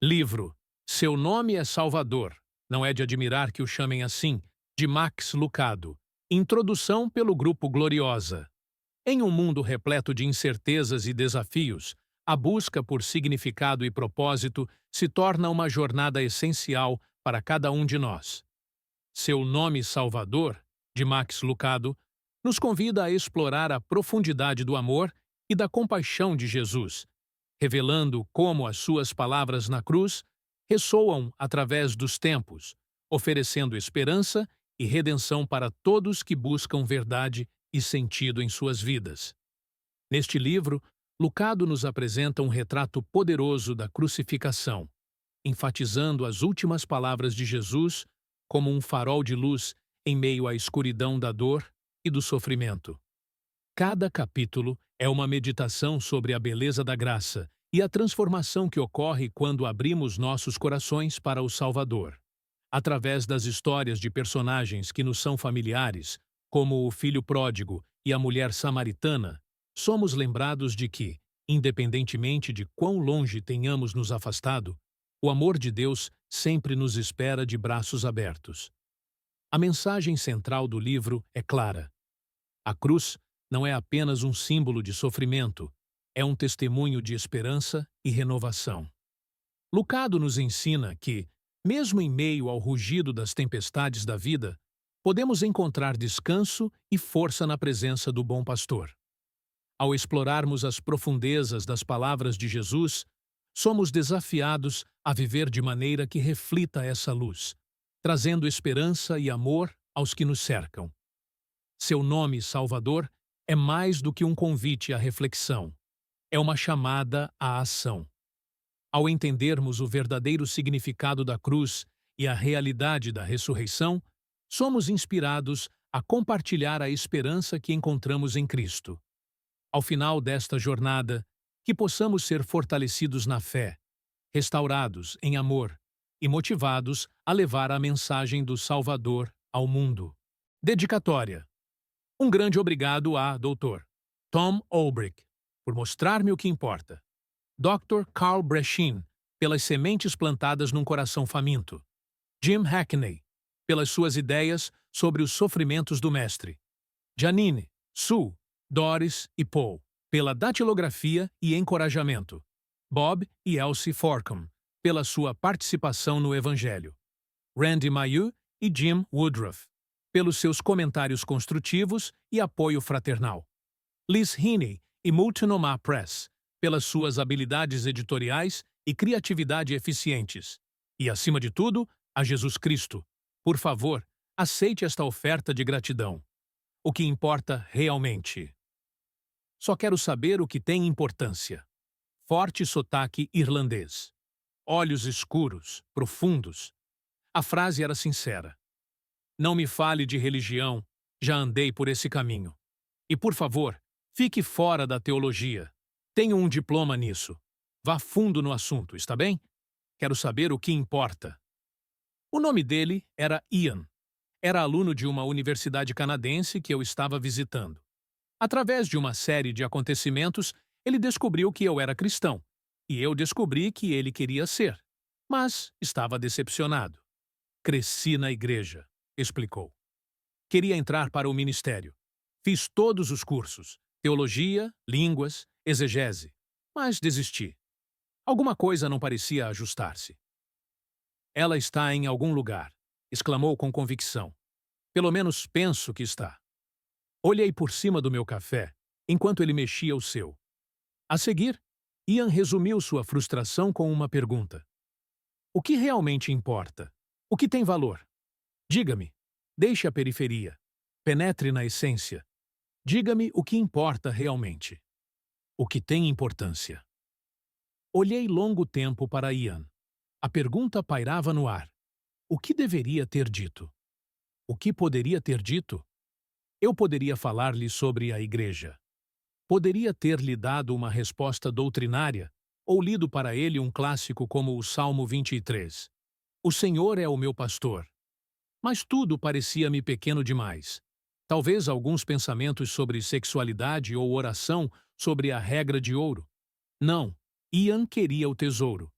Livro Seu Nome é Salvador. Não é de admirar que o chamem assim, de Max Lucado. Introdução pelo Grupo Gloriosa. Em um mundo repleto de incertezas e desafios, a busca por significado e propósito se torna uma jornada essencial para cada um de nós. Seu Nome Salvador, de Max Lucado, nos convida a explorar a profundidade do amor e da compaixão de Jesus, revelando como as suas palavras na cruz ressoam através dos tempos, oferecendo esperança e redenção para todos que buscam verdade e sentido em suas vidas. Neste livro, Lucado nos apresenta um retrato poderoso da crucificação, enfatizando as últimas palavras de Jesus como um farol de luz em meio à escuridão da dor e do sofrimento. Cada capítulo é uma meditação sobre a beleza da graça e a transformação que ocorre quando abrimos nossos corações para o Salvador. Através das histórias de personagens que nos são familiares, como o filho pródigo e a mulher samaritana, somos lembrados de que, independentemente de quão longe tenhamos nos afastado, o amor de Deus sempre nos espera de braços abertos. A mensagem central do livro é clara. A cruz não é apenas um símbolo de sofrimento, é um testemunho de esperança e renovação. Lucado nos ensina que, mesmo em meio ao rugido das tempestades da vida, podemos encontrar descanso e força na presença do bom pastor. Ao explorarmos as profundezas das palavras de Jesus, somos desafiados a viver de maneira que reflita essa luz, trazendo esperança e amor aos que nos cercam. Seu nome, Salvador, é mais do que um convite à reflexão. É uma chamada à ação. Ao entendermos o verdadeiro significado da cruz e a realidade da ressurreição, somos inspirados a compartilhar a esperança que encontramos em Cristo. Ao final desta jornada, que possamos ser fortalecidos na fé, restaurados em amor e motivados a levar a mensagem do Salvador ao mundo. Dedicatória. Um grande obrigado a Dr. Tom Olbrich, por mostrar-me o que importa. Dr. Carl Brechin, pelas sementes plantadas num coração faminto. Jim Hackney, pelas suas ideias sobre os sofrimentos do Mestre. Janine, Sue, Doris e Paul, pela datilografia e encorajamento. Bob e Elsie Forcom, pela sua participação no Evangelho. Randy Mayu e Jim Woodruff, pelos seus comentários construtivos e apoio fraternal. Liz Heaney e Multnomah Press, pelas suas habilidades editoriais e criatividade eficientes. E, acima de tudo, a Jesus Cristo. Por favor, aceite esta oferta de gratidão. O que importa realmente. Só quero saber o que tem importância. Forte sotaque irlandês. Olhos escuros, profundos. A frase era sincera. Não me fale de religião, já andei por esse caminho. E, por favor, fique fora da teologia. Tenho um diploma nisso. Vá fundo no assunto, está bem? Quero saber o que importa. O nome dele era Ian. Era aluno de uma universidade canadense que eu estava visitando. Através de uma série de acontecimentos, ele descobriu que eu era cristão, e eu descobri que ele queria ser, mas estava decepcionado. Cresci na igreja, explicou. Queria entrar para o ministério. Fiz todos os cursos, teologia, línguas, exegese, mas desisti. Alguma coisa não parecia ajustar-se. Ela está em algum lugar, exclamou com convicção. Pelo menos penso que está. Olhei por cima do meu café, enquanto ele mexia o seu. A seguir, Ian resumiu sua frustração com uma pergunta. O que realmente importa? O que tem valor? Diga-me. Deixe a periferia. Penetre na essência. Diga-me o que importa realmente. O que tem importância. Olhei longo tempo para Ian. A pergunta pairava no ar. O que deveria ter dito? O que poderia ter dito? Eu poderia falar-lhe sobre a igreja. Poderia ter-lhe dado uma resposta doutrinária ou lido para ele um clássico como o Salmo 23. O Senhor é o meu pastor. Mas tudo parecia-me pequeno demais. Talvez alguns pensamentos sobre sexualidade ou oração sobre a regra de ouro. Não, Ian queria o tesouro.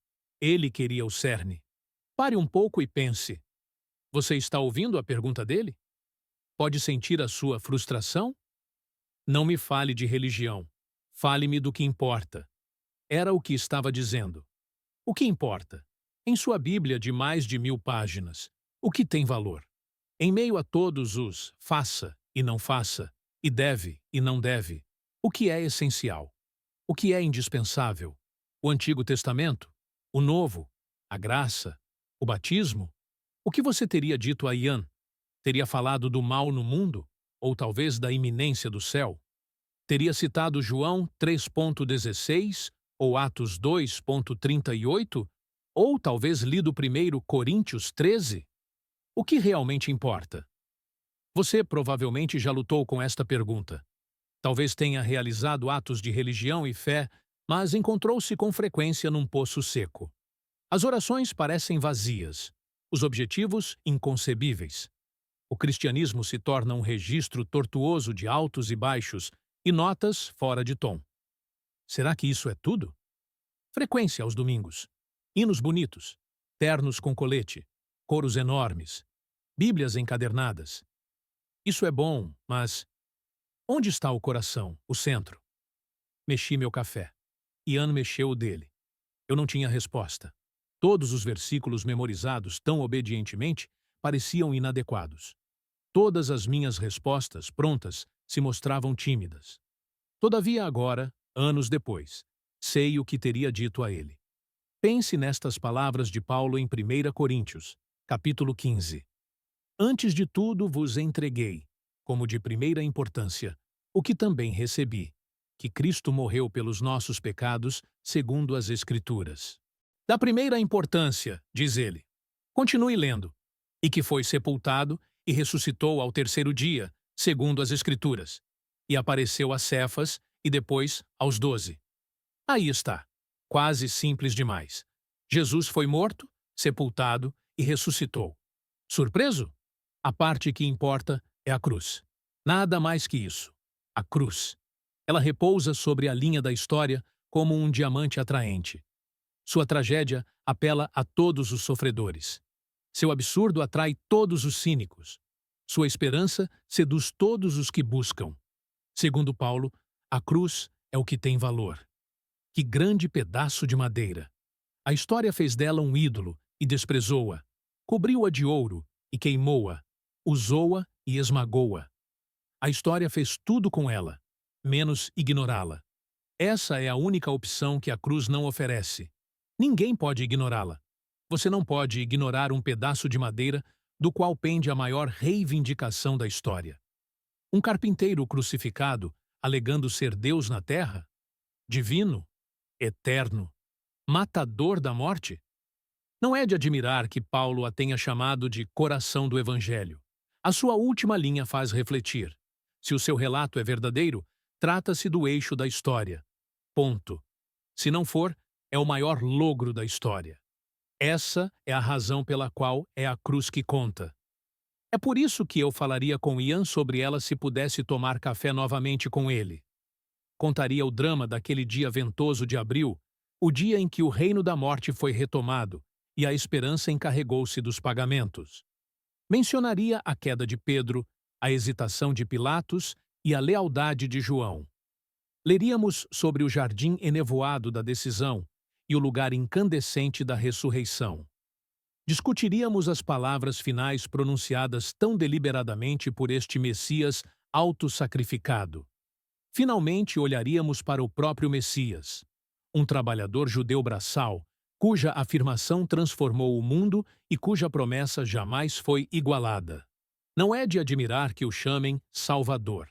Ele queria o cerne. Pare um pouco e pense. Você está ouvindo a pergunta dele? Pode sentir a sua frustração? Não me fale de religião. Fale-me do que importa. Era o que estava dizendo. O que importa? Em sua Bíblia de mais de 1000 páginas, o que tem valor? Em meio a todos os faça e não faça, e deve e não deve, o que é essencial? O que é indispensável? O Antigo Testamento? O Novo? A graça? O batismo? O que você teria dito a Ian? Teria falado do mal no mundo? Ou talvez da iminência do céu? Teria citado João 3,16 ou Atos 2,38? Ou talvez lido primeiro Coríntios 13? O que realmente importa? Você provavelmente já lutou com esta pergunta. Talvez tenha realizado atos de religião e fé, mas encontrou-se com frequência num poço seco. As orações parecem vazias, os objetivos inconcebíveis. O cristianismo se torna um registro tortuoso de altos e baixos e notas fora de tom. Será que isso é tudo? Frequência aos domingos, hinos bonitos, ternos com colete, coros enormes, bíblias encadernadas. Isso é bom, mas onde está o coração, o centro? Mexi meu café. Ian mexeu o dele. Eu não tinha resposta. Todos os versículos memorizados tão obedientemente pareciam inadequados. Todas as minhas respostas prontas se mostravam tímidas. Todavia agora, anos depois, sei o que teria dito a ele. Pense nestas palavras de Paulo em 1 Coríntios, capítulo 15. Antes de tudo vos entreguei, como de primeira importância, o que também recebi, que Cristo morreu pelos nossos pecados, segundo as Escrituras. Da primeira importância, diz ele. Continue lendo. E que foi sepultado e ressuscitou ao terceiro dia, segundo as Escrituras, e apareceu a Cefas e depois aos 12. Aí está. Quase simples demais. Jesus foi morto, sepultado e ressuscitou. Surpreso? A parte que importa é a cruz. Nada mais que isso. A cruz. Ela repousa sobre a linha da história como um diamante atraente. Sua tragédia apela a todos os sofredores. Seu absurdo atrai todos os cínicos. Sua esperança seduz todos os que buscam. Segundo Paulo, a cruz é o que tem valor. Que grande pedaço de madeira! A história fez dela um ídolo e desprezou-a. Cobriu-a de ouro e queimou-a. Usou-a e esmagou-a. A história fez tudo com ela, menos ignorá-la. Essa é a única opção que a cruz não oferece. Ninguém pode ignorá-la. Você não pode ignorar um pedaço de madeira do qual pende a maior reivindicação da história. Um carpinteiro crucificado, alegando ser Deus na terra? Divino? Eterno? Matador da morte? Não é de admirar que Paulo a tenha chamado de coração do Evangelho. A sua última linha faz refletir. Se o seu relato é verdadeiro, trata-se do eixo da história. Ponto. Se não for, é o maior logro da história. Essa é a razão pela qual é a cruz que conta. É por isso que eu falaria com Ian sobre ela se pudesse tomar café novamente com ele. Contaria o drama daquele dia ventoso de abril, o dia em que o reino da morte foi retomado e a esperança encarregou-se dos pagamentos. Mencionaria a queda de Pedro, a hesitação de Pilatos e a lealdade de João. Leríamos sobre o jardim enevoado da decisão e o lugar incandescente da ressurreição. Discutiríamos as palavras finais pronunciadas tão deliberadamente por este Messias auto-sacrificado. Finalmente olharíamos para o próprio Messias, um trabalhador judeu braçal, cuja afirmação transformou o mundo e cuja promessa jamais foi igualada. Não é de admirar que o chamem Salvador.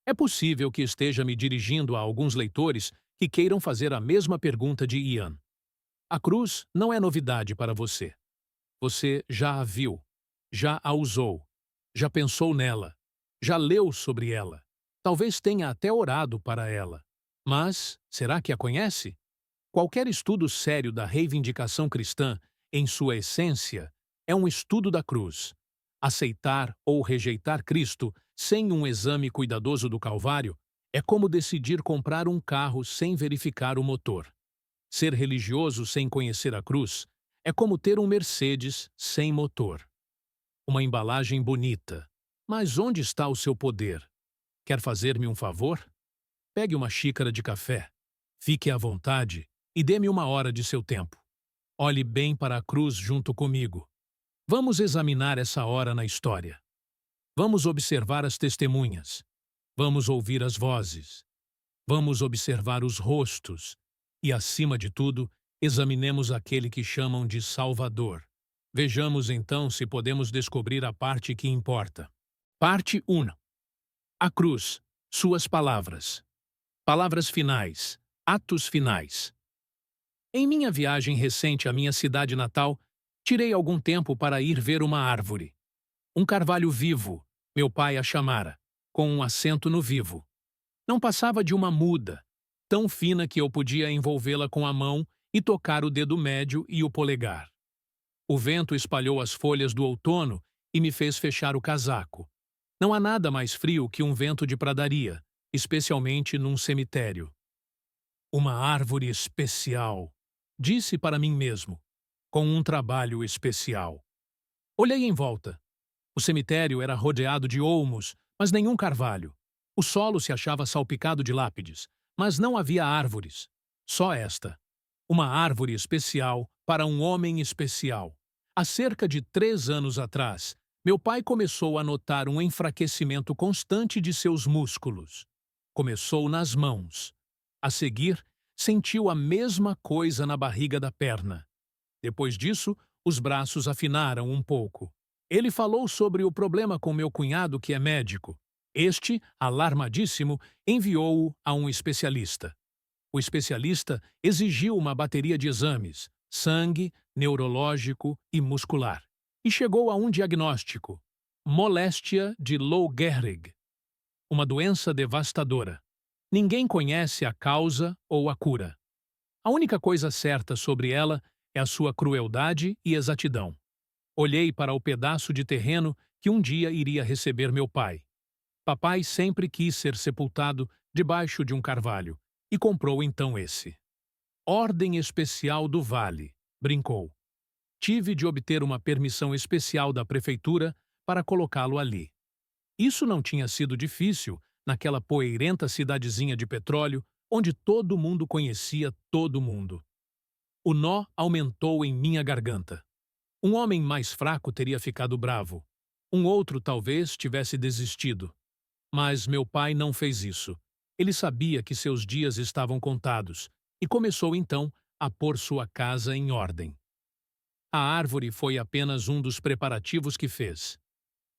É possível que esteja me dirigindo a alguns leitores que queiram fazer a mesma pergunta de Ian. A cruz não é novidade para você. Você já a viu, já a usou, já pensou nela, já leu sobre ela, talvez tenha até orado para ela. Mas, será que a conhece? Qualquer estudo sério da reivindicação cristã, em sua essência, é um estudo da cruz. Aceitar ou rejeitar Cristo sem um exame cuidadoso do Calvário é como decidir comprar um carro sem verificar o motor. Ser religioso sem conhecer a cruz é como ter um Mercedes sem motor. Uma embalagem bonita. Mas onde está o seu poder? Quer fazer-me um favor? Pegue uma xícara de café. Fique à vontade e dê-me 1 hora de seu tempo. Olhe bem para a cruz junto comigo. Vamos examinar essa hora na história. Vamos observar as testemunhas. Vamos ouvir as vozes. Vamos observar os rostos. E, acima de tudo, examinemos aquele que chamam de Salvador. Vejamos então se podemos descobrir a parte que importa. Parte 1. A cruz. Suas palavras. Palavras finais. Atos finais. Em minha viagem recente à minha cidade natal, tirei algum tempo para ir ver uma árvore. Um carvalho vivo, meu pai a chamara, com um acento no vivo. Não passava de uma muda, tão fina que eu podia envolvê-la com a mão e tocar o dedo médio e o polegar. O vento espalhou as folhas do outono e me fez fechar o casaco. Não há nada mais frio que um vento de pradaria, especialmente num cemitério. Uma árvore especial, disse para mim mesmo, com um trabalho especial. Olhei em volta. O cemitério era rodeado de olmos, mas nenhum carvalho. O solo se achava salpicado de lápides, mas não havia árvores. Só esta. Uma árvore especial para um homem especial. Há cerca de 3 anos atrás, meu pai começou a notar um enfraquecimento constante de seus músculos. Começou nas mãos. A seguir, sentiu a mesma coisa na barriga da perna. Depois disso, os braços afinaram um pouco. Ele falou sobre o problema com meu cunhado, que é médico. Este, alarmadíssimo, enviou-o a um especialista. O especialista exigiu uma bateria de exames, sangue, neurológico e muscular, e chegou a um diagnóstico: moléstia de Lou Gehrig, uma doença devastadora. Ninguém conhece a causa ou a cura. A única coisa certa sobre ela é a sua crueldade e exatidão. Olhei para o pedaço de terreno que um dia iria receber meu pai. Papai sempre quis ser sepultado debaixo de um carvalho e comprou então esse. Ordem especial do Vale, brincou. Tive de obter uma permissão especial da prefeitura para colocá-lo ali. Isso não tinha sido difícil naquela poeirenta cidadezinha de petróleo onde todo mundo conhecia todo mundo. O nó aumentou em minha garganta. Um homem mais fraco teria ficado bravo. Um outro talvez tivesse desistido. Mas meu pai não fez isso. Ele sabia que seus dias estavam contados e começou então a pôr sua casa em ordem. A árvore foi apenas um dos preparativos que fez.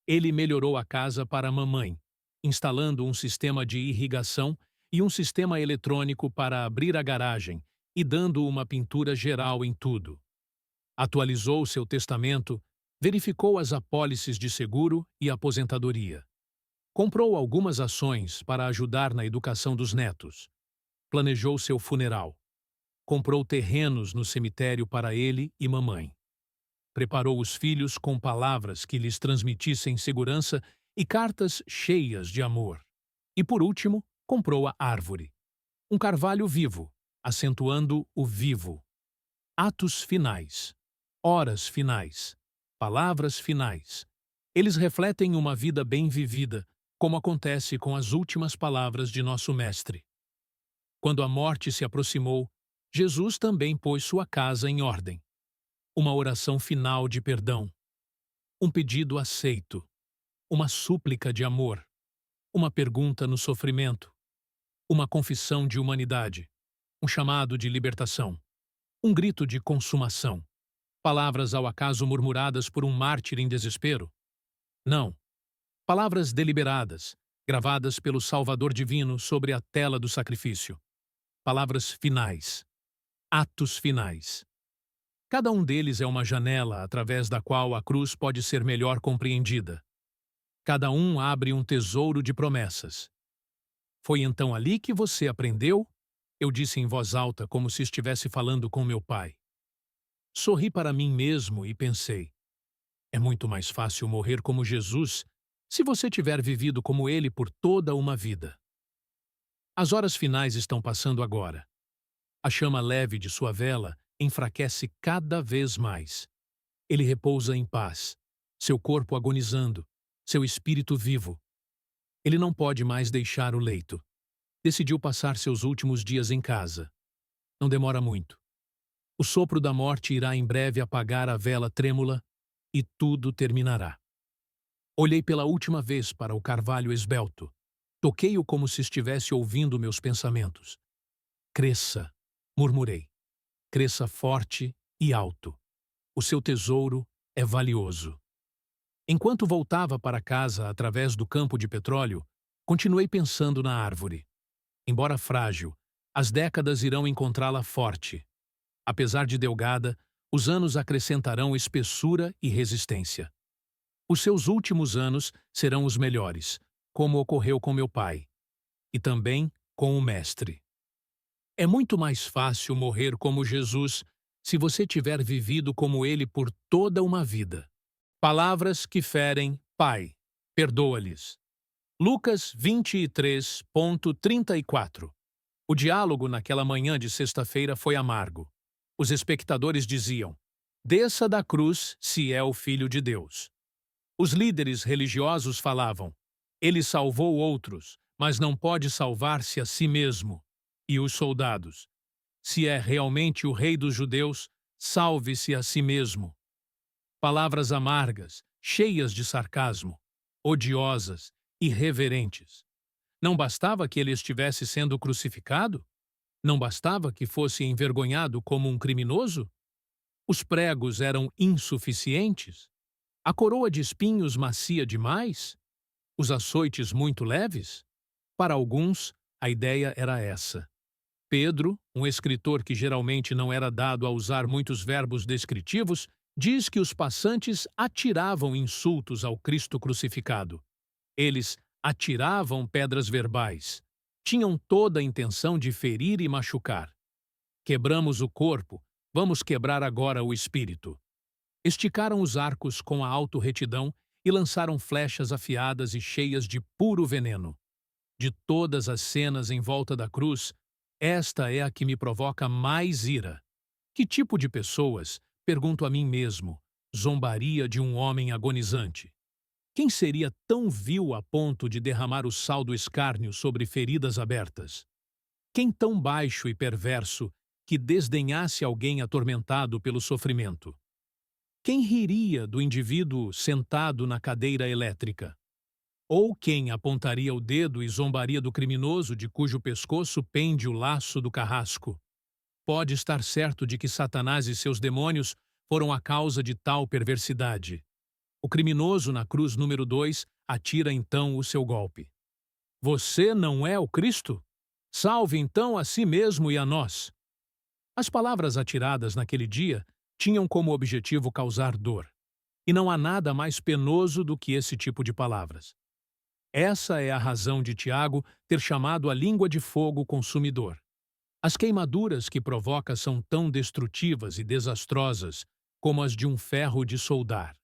Ele melhorou a casa para a mamãe, instalando um sistema de irrigação e um sistema eletrônico para abrir a garagem e dando uma pintura geral em tudo. Atualizou seu testamento, verificou as apólices de seguro e aposentadoria. Comprou algumas ações para ajudar na educação dos netos. Planejou seu funeral. Comprou terrenos no cemitério para ele e mamãe. Preparou os filhos com palavras que lhes transmitissem segurança e cartas cheias de amor. E, por último, comprou a árvore. Um carvalho vivo, acentuando o vivo. Atos finais. Horas finais. Palavras finais. Eles refletem uma vida bem vivida, como acontece com as últimas palavras de nosso Mestre. Quando a morte se aproximou, Jesus também pôs sua casa em ordem. Uma oração final de perdão. Um pedido aceito. Uma súplica de amor. Uma pergunta no sofrimento. Uma confissão de humanidade. Um chamado de libertação. Um grito de consumação. Palavras ao acaso murmuradas por um mártir em desespero? Não. Palavras deliberadas, gravadas pelo Salvador Divino sobre a tela do sacrifício. Palavras finais. Atos finais. Cada um deles é uma janela através da qual a cruz pode ser melhor compreendida. Cada um abre um tesouro de promessas. Foi então ali que você aprendeu? Eu disse em voz alta, como se estivesse falando com meu pai. Sorri para mim mesmo e pensei: é muito mais fácil morrer como Jesus se você tiver vivido como ele por toda uma vida. As horas finais estão passando agora. A chama leve de sua vela enfraquece cada vez mais. Ele repousa em paz, seu corpo agonizando, seu espírito vivo. Ele não pode mais deixar o leito. Decidiu passar seus últimos dias em casa. Não demora muito. O sopro da morte irá em breve apagar a vela trêmula e tudo terminará. Olhei pela última vez para o carvalho esbelto. Toquei-o como se estivesse ouvindo meus pensamentos. Cresça, murmurei. Cresça forte e alto. O seu tesouro é valioso. Enquanto voltava para casa através do campo de petróleo, continuei pensando na árvore. Embora frágil, as décadas irão encontrá-la forte. Apesar de delgada, os anos acrescentarão espessura e resistência. Os seus últimos anos serão os melhores, como ocorreu com meu pai. E também com o Mestre. É muito mais fácil morrer como Jesus se você tiver vivido como ele por toda uma vida. Palavras que ferem, Pai, perdoa-lhes. Lucas 23:34. O diálogo naquela manhã de sexta-feira foi amargo. Os espectadores diziam: desça da cruz se é o Filho de Deus. Os líderes religiosos falavam: ele salvou outros, mas não pode salvar-se a si mesmo. E os soldados: se é realmente o rei dos judeus, salve-se a si mesmo. Palavras amargas, cheias de sarcasmo, odiosas, irreverentes. Não bastava que ele estivesse sendo crucificado? Não bastava que fosse envergonhado como um criminoso? Os pregos eram insuficientes? A coroa de espinhos macia demais? Os açoites muito leves? Para alguns, a ideia era essa. Pedro, um escritor que geralmente não era dado a usar muitos verbos descritivos, diz que os passantes atiravam insultos ao Cristo crucificado. Eles atiravam pedras verbais. Tinham toda a intenção de ferir e machucar. Quebramos o corpo, vamos quebrar agora o espírito. Esticaram os arcos com a auto-retidão e lançaram flechas afiadas e cheias de puro veneno. De todas as cenas em volta da cruz, esta é a que me provoca mais ira. Que tipo de pessoas, pergunto a mim mesmo, zombaria de um homem agonizante? Quem seria tão vil a ponto de derramar o sal do escárnio sobre feridas abertas? Quem tão baixo e perverso que desdenhasse alguém atormentado pelo sofrimento? Quem riria do indivíduo sentado na cadeira elétrica? Ou quem apontaria o dedo e zombaria do criminoso de cujo pescoço pende o laço do carrasco? Pode estar certo de que Satanás e seus demônios foram a causa de tal perversidade. O criminoso na cruz número 2 atira então o seu golpe. Você não é o Cristo? Salve então a si mesmo e a nós. As palavras atiradas naquele dia tinham como objetivo causar dor. E não há nada mais penoso do que esse tipo de palavras. Essa é a razão de Tiago ter chamado a língua de fogo consumidor. As queimaduras que provoca são tão destrutivas e desastrosas como as de um ferro de soldar.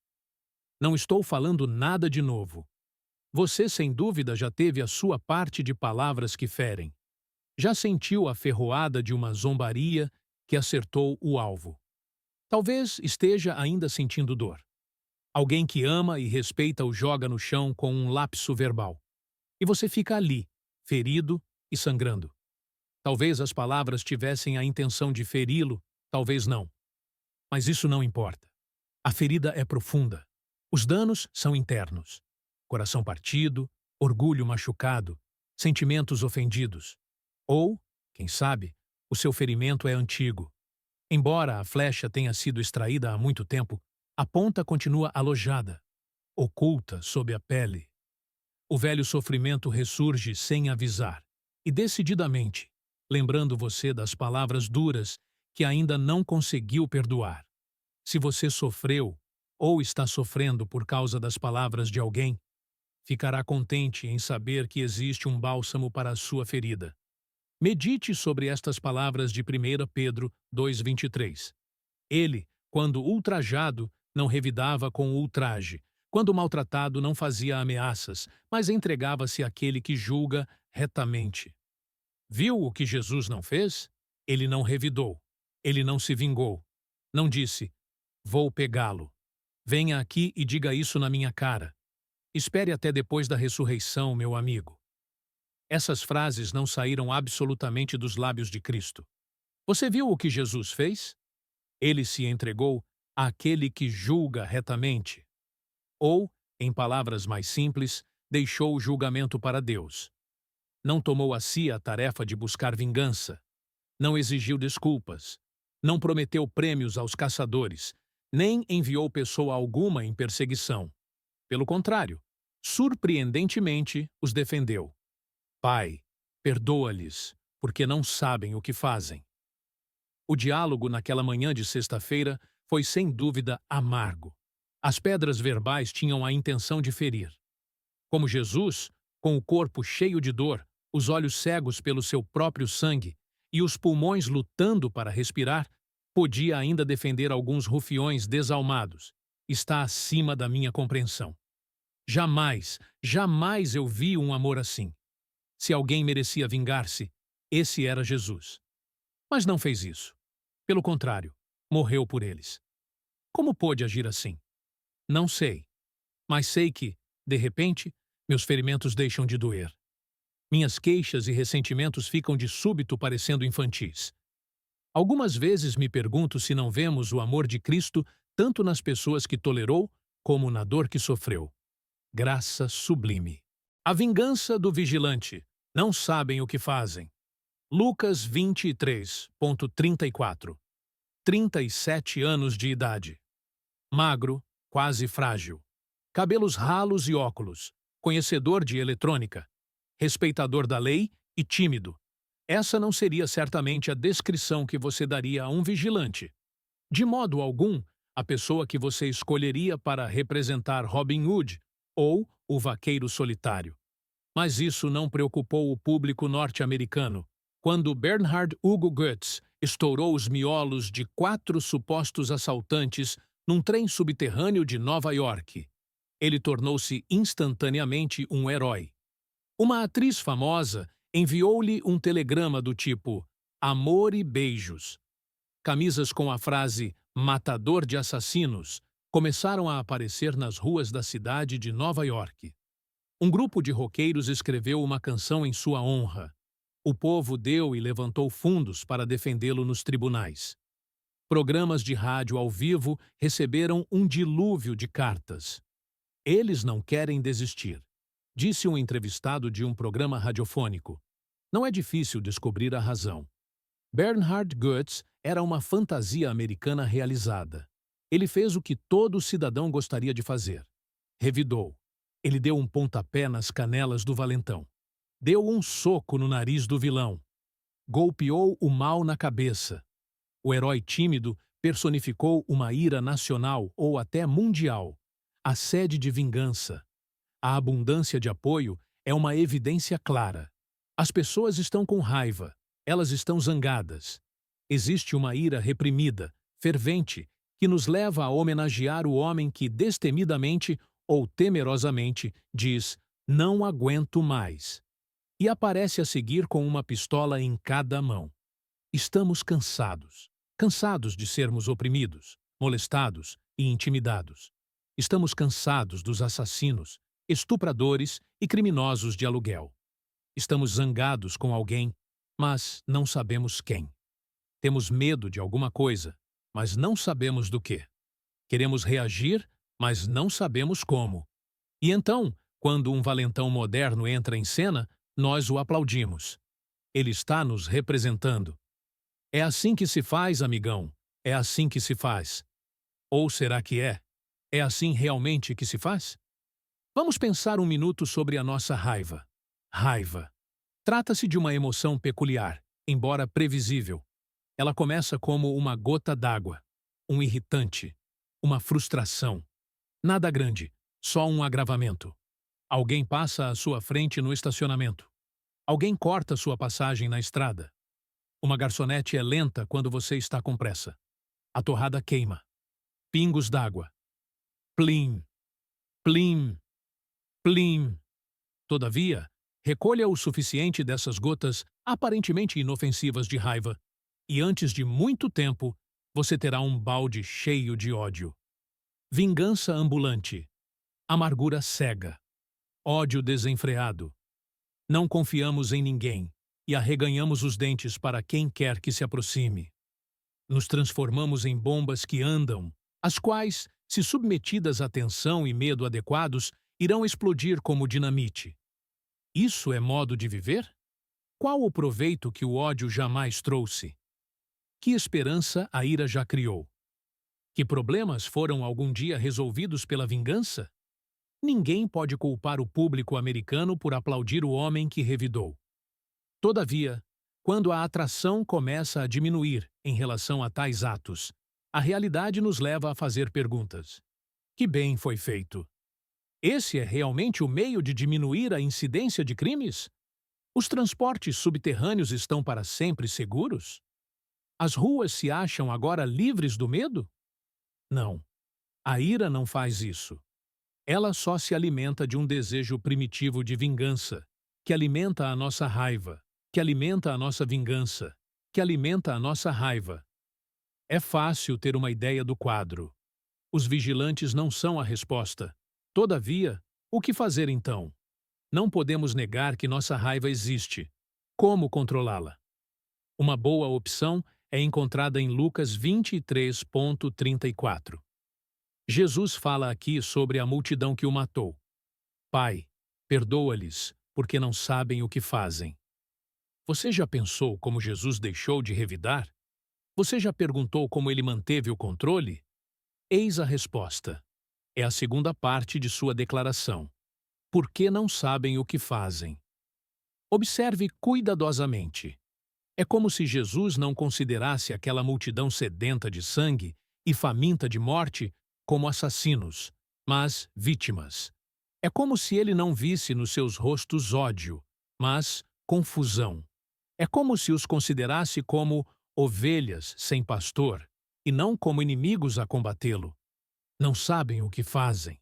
Não estou falando nada de novo. Você, sem dúvida, já teve a sua parte de palavras que ferem. Já sentiu a ferroada de uma zombaria que acertou o alvo. Talvez esteja ainda sentindo dor. Alguém que ama e respeita o joga no chão com um lapso verbal. E você fica ali, ferido e sangrando. Talvez as palavras tivessem a intenção de feri-lo, talvez não. Mas isso não importa. A ferida é profunda. Os danos são internos. Coração partido, orgulho machucado, sentimentos ofendidos. Ou, quem sabe, o seu ferimento é antigo. Embora a flecha tenha sido extraída há muito tempo, a ponta continua alojada, oculta sob a pele. O velho sofrimento ressurge sem avisar, e decididamente, lembrando você das palavras duras que ainda não conseguiu perdoar. Se você sofreu ou está sofrendo por causa das palavras de alguém, ficará contente em saber que existe um bálsamo para a sua ferida. Medite sobre estas palavras de 1 Pedro 2:23. Ele, quando ultrajado, não revidava com ultraje. Quando maltratado, não fazia ameaças, mas entregava-se àquele que julga retamente. Viu o que Jesus não fez? Ele não revidou. Ele não se vingou. Não disse, vou pegá-lo. Venha aqui e diga isso na minha cara. Espere até depois da ressurreição, meu amigo. Essas frases não saíram absolutamente dos lábios de Cristo. Você viu o que Jesus fez? Ele se entregou àquele que julga retamente. Ou, em palavras mais simples, deixou o julgamento para Deus. Não tomou a si a tarefa de buscar vingança. Não exigiu desculpas. Não prometeu prêmios aos caçadores. Nem enviou pessoa alguma em perseguição. Pelo contrário, surpreendentemente os defendeu. Pai, perdoa-lhes, porque não sabem o que fazem. O diálogo naquela manhã de sexta-feira foi sem dúvida amargo. As pedras verbais tinham a intenção de ferir. Como Jesus, com o corpo cheio de dor, os olhos cegos pelo seu próprio sangue e os pulmões lutando para respirar, podia ainda defender alguns rufiões desalmados. Está acima da minha compreensão. Jamais, jamais eu vi um amor assim. Se alguém merecia vingar-se, esse era Jesus. Mas não fez isso. Pelo contrário, morreu por eles. Como pôde agir assim? Não sei. Mas sei que, de repente, meus ferimentos deixam de doer. Minhas queixas e ressentimentos ficam de súbito parecendo infantis. Algumas vezes me pergunto se não vemos o amor de Cristo tanto nas pessoas que tolerou como na dor que sofreu. Graça sublime. A vingança do vigilante. Não sabem o que fazem. Lucas 23:34. 37 anos de idade. Magro, quase frágil. Cabelos ralos e óculos. Conhecedor de eletrônica. Respeitador da lei e tímido. Essa não seria certamente a descrição que você daria a um vigilante. De modo algum, a pessoa que você escolheria para representar Robin Hood ou o vaqueiro solitário. Mas isso não preocupou o público norte-americano. Quando Bernhard Hugo Goetz estourou os miolos de 4 supostos assaltantes num trem subterrâneo de Nova York, ele tornou-se instantaneamente um herói. Uma atriz famosa enviou-lhe um telegrama do tipo amor e beijos. Camisas com a frase matador de assassinos começaram a aparecer nas ruas da cidade de Nova York. Um grupo de roqueiros escreveu uma canção em sua honra. O povo deu e levantou fundos para defendê-lo nos tribunais. Programas de rádio ao vivo receberam um dilúvio de cartas. Eles não querem desistir, disse um entrevistado de um programa radiofônico. Não é difícil descobrir a razão. Bernhard Goetz era uma fantasia americana realizada. Ele fez o que todo cidadão gostaria de fazer. Revidou. Ele deu um pontapé nas canelas do valentão. Deu um soco no nariz do vilão. Golpeou o mal na cabeça. O herói tímido personificou uma ira nacional ou até mundial. A sede de vingança. A abundância de apoio é uma evidência clara. As pessoas estão com raiva. Elas estão zangadas. Existe uma ira reprimida, fervente, que nos leva a homenagear o homem que destemidamente ou temerosamente diz, não aguento mais. E aparece a seguir com uma pistola em cada mão. Estamos cansados. Cansados de sermos oprimidos, molestados e intimidados. Estamos cansados dos assassinos, estupradores e criminosos de aluguel. Estamos zangados com alguém, mas não sabemos quem. Temos medo de alguma coisa, mas não sabemos do que. Queremos reagir, mas não sabemos como. E então, quando um valentão moderno entra em cena, nós o aplaudimos. Ele está nos representando. É assim que se faz, amigão. É assim que se faz. Ou será que é? É assim realmente que se faz? Vamos pensar um minuto sobre a nossa raiva. Raiva. Trata-se de uma emoção peculiar, embora previsível. Ela começa como uma gota d'água, um irritante, uma frustração. Nada grande, só um agravamento. Alguém passa à sua frente no estacionamento. Alguém corta sua passagem na estrada. Uma garçonete é lenta quando você está com pressa. A torrada queima. Pingos d'água. Plim, plim, plim. Todavia, recolha o suficiente dessas gotas aparentemente inofensivas de raiva. e antes de muito tempo, você terá um balde cheio de ódio. Vingança ambulante, amargura cega, ódio desenfreado. Não confiamos em ninguém e arreganhamos os dentes para quem quer que se aproxime. Nos transformamos em bombas que andam, as quais, se submetidas à tensão e medo adequados, irão explodir como dinamite. Isso é modo de viver? Qual o proveito que o ódio jamais trouxe? Que esperança a ira já criou? Que problemas foram algum dia resolvidos pela vingança? Ninguém pode culpar o público americano por aplaudir o homem que revidou. Todavia, quando a atração começa a diminuir em relação a tais atos, a realidade nos leva a fazer perguntas. Que bem foi feito? Esse é realmente o meio de diminuir a incidência de crimes? Os transportes subterrâneos estão para sempre seguros? As ruas se acham agora livres do medo? Não. A ira não faz isso. Ela só se alimenta de um desejo primitivo de vingança, que alimenta a nossa raiva, que alimenta a nossa vingança, que alimenta a nossa raiva. É fácil ter uma ideia do quadro. Os vigilantes não são a resposta. Todavia, o que fazer então? Não podemos negar que nossa raiva existe. Como controlá-la? Uma boa opção é encontrada em Lucas 23:34. Jesus fala aqui sobre a multidão que o matou. Pai, perdoa-lhes, porque não sabem o que fazem. Você já pensou como Jesus deixou de revidar? Você já perguntou como ele manteve o controle? Eis a resposta. É a segunda parte de sua declaração. Porque não sabem o que fazem. Observe cuidadosamente. É como se Jesus não considerasse aquela multidão sedenta de sangue e faminta de morte como assassinos, mas vítimas. É como se ele não visse nos seus rostos ódio, mas confusão. É como se os considerasse como ovelhas sem pastor e não como inimigos a combatê-lo. Não sabem o que fazem.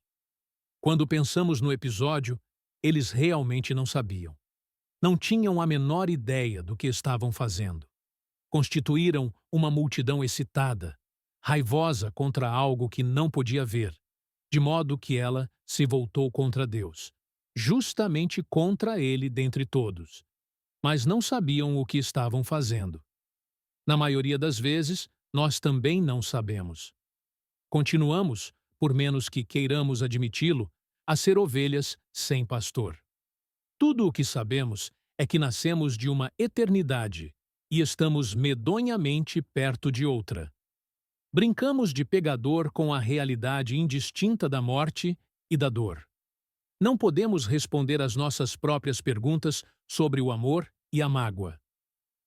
Quando pensamos no episódio, eles realmente não sabiam. Não tinham a menor ideia do que estavam fazendo. Constituíram uma multidão excitada, raivosa contra algo que não podia ver, de modo que ela se voltou contra Deus, justamente contra ele dentre todos. Mas não sabiam o que estavam fazendo. Na maioria das vezes, nós também não sabemos. Continuamos, por menos que queiramos admiti-lo, a ser ovelhas sem pastor. Tudo o que sabemos é que nascemos de uma eternidade e estamos medonhamente perto de outra. Brincamos de pegador com a realidade indistinta da morte e da dor. Não podemos responder às nossas próprias perguntas sobre o amor e a mágoa.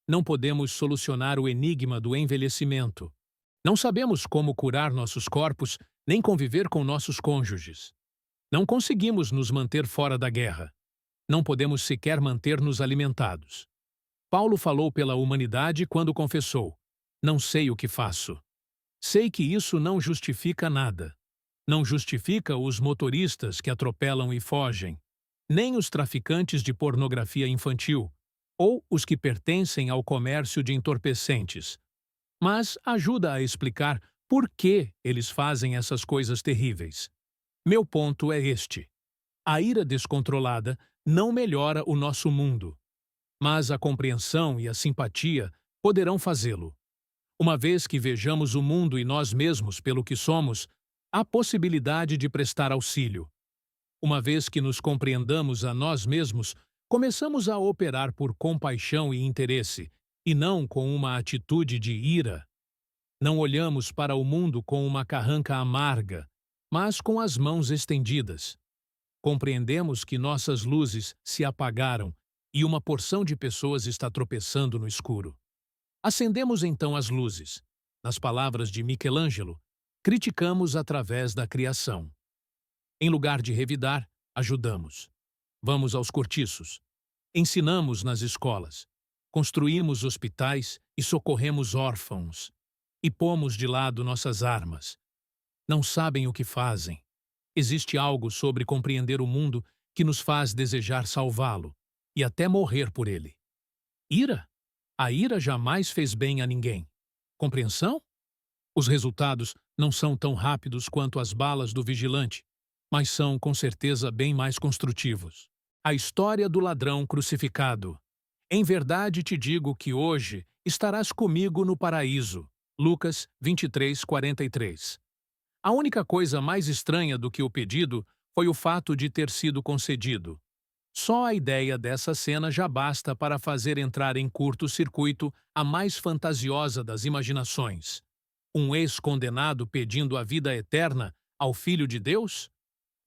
Não podemos solucionar o enigma do envelhecimento. Não sabemos como curar nossos corpos nem conviver com nossos cônjuges. Não conseguimos nos manter fora da guerra. Não podemos sequer manter-nos alimentados. Paulo falou pela humanidade quando confessou: não sei o que faço. Sei que isso não justifica nada. Não justifica os motoristas que atropelam e fogem, nem os traficantes de pornografia infantil, ou os que pertencem ao comércio de entorpecentes. Mas ajuda a explicar por que eles fazem essas coisas terríveis. Meu ponto é este. A ira descontrolada não melhora o nosso mundo, mas a compreensão e a simpatia poderão fazê-lo. Uma vez que vejamos o mundo e nós mesmos pelo que somos, há possibilidade de prestar auxílio. Uma vez que nos compreendamos a nós mesmos, começamos a operar por compaixão e interesse, e não com uma atitude de ira. Não olhamos para o mundo com uma carranca amarga, mas com as mãos estendidas. Compreendemos que nossas luzes se apagaram e uma porção de pessoas está tropeçando no escuro. Acendemos então as luzes. Nas palavras de Michelangelo, criticamos através da criação. Em lugar de revidar, ajudamos. Vamos aos cortiços. Ensinamos nas escolas. Construímos hospitais e socorremos órfãos. E pomos de lado nossas armas. Não sabem o que fazem. Existe algo sobre compreender o mundo que nos faz desejar salvá-lo e até morrer por ele. Ira? A ira jamais fez bem a ninguém. Compreensão? Os resultados não são tão rápidos quanto as balas do vigilante, mas são, com certeza, bem mais construtivos. A história do ladrão crucificado. Em verdade te digo que hoje estarás comigo no paraíso. Lucas 23:43. A única coisa mais estranha do que o pedido foi o fato de ter sido concedido. Só a ideia dessa cena já basta para fazer entrar em curto-circuito a mais fantasiosa das imaginações. Um ex-condenado pedindo a vida eterna ao Filho de Deus?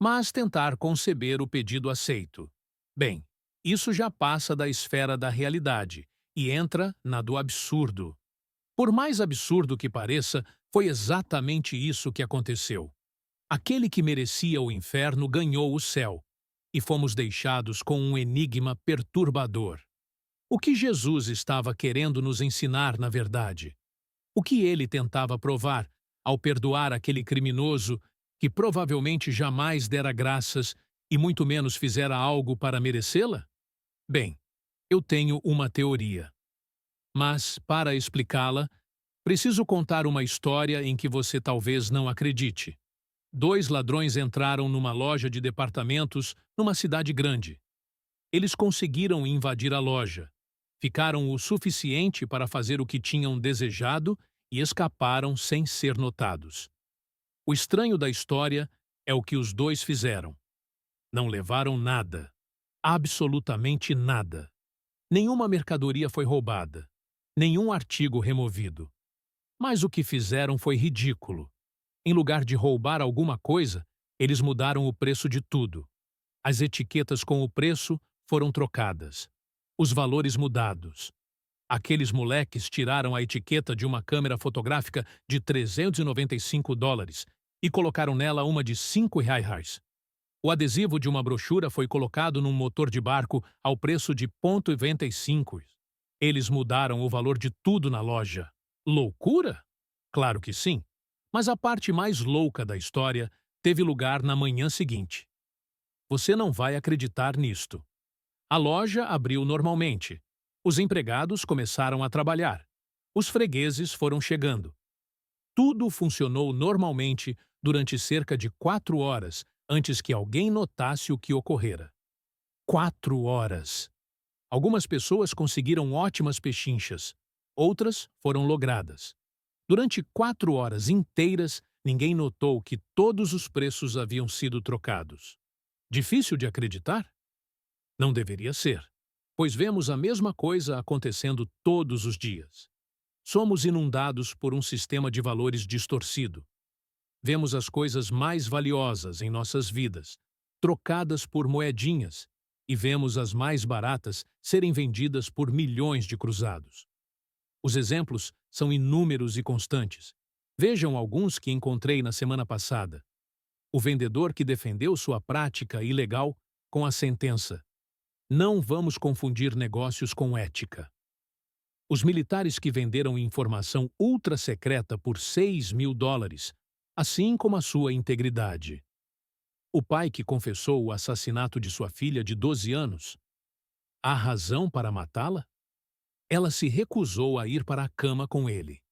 Mas tentar conceber o pedido aceito. Bem, isso já passa da esfera da realidade e entra na do absurdo. Por mais absurdo que pareça, foi exatamente isso que aconteceu. Aquele que merecia o inferno ganhou o céu, e fomos deixados com um enigma perturbador. O que Jesus estava querendo nos ensinar, na verdade? O que ele tentava provar ao perdoar aquele criminoso que provavelmente jamais dera graças e muito menos fizera algo para merecê-la? Bem, eu tenho uma teoria. Mas, para explicá-la, preciso contar uma história em que você talvez não acredite. Dois ladrões entraram numa loja de departamentos numa cidade grande. Eles conseguiram invadir a loja, ficaram o suficiente para fazer o que tinham desejado e escaparam sem ser notados. O estranho da história é o que os dois fizeram. Não levaram nada. Absolutamente nada. Nenhuma mercadoria foi roubada. Nenhum artigo removido. Mas o que fizeram foi ridículo. Em lugar de roubar alguma coisa, eles mudaram o preço de tudo. As etiquetas com o preço foram trocadas. Os valores mudados. Aqueles moleques tiraram a etiqueta de uma câmera fotográfica de $395 e colocaram nela uma de R$ 5. O adesivo de uma brochura foi colocado num motor de barco ao preço de 0,25. Eles mudaram o valor de tudo na loja. Loucura? Claro que sim. Mas a parte mais louca da história teve lugar na manhã seguinte. Você não vai acreditar nisto. A loja abriu normalmente. Os empregados começaram a trabalhar. Os fregueses foram chegando. Tudo funcionou normalmente durante cerca de 4 horas antes que alguém notasse o que ocorrera. 4 horas. Algumas pessoas conseguiram ótimas pechinchas. Outras foram logradas. Durante 4 horas inteiras, ninguém notou que todos os preços haviam sido trocados. Difícil de acreditar? Não deveria ser, pois vemos a mesma coisa acontecendo todos os dias. Somos inundados por um sistema de valores distorcido. Vemos as coisas mais valiosas em nossas vidas, trocadas por moedinhas, e vemos as mais baratas serem vendidas por milhões de cruzados. Os exemplos são inúmeros e constantes. Vejam alguns que encontrei na semana passada. O vendedor que defendeu sua prática ilegal com a sentença: não vamos confundir negócios com ética. Os militares que venderam informação ultra-secreta por $6.000, assim como a sua integridade. O pai que confessou o assassinato de sua filha de 12 anos. Há razão para matá-la? Ela se recusou a ir para a cama com ele.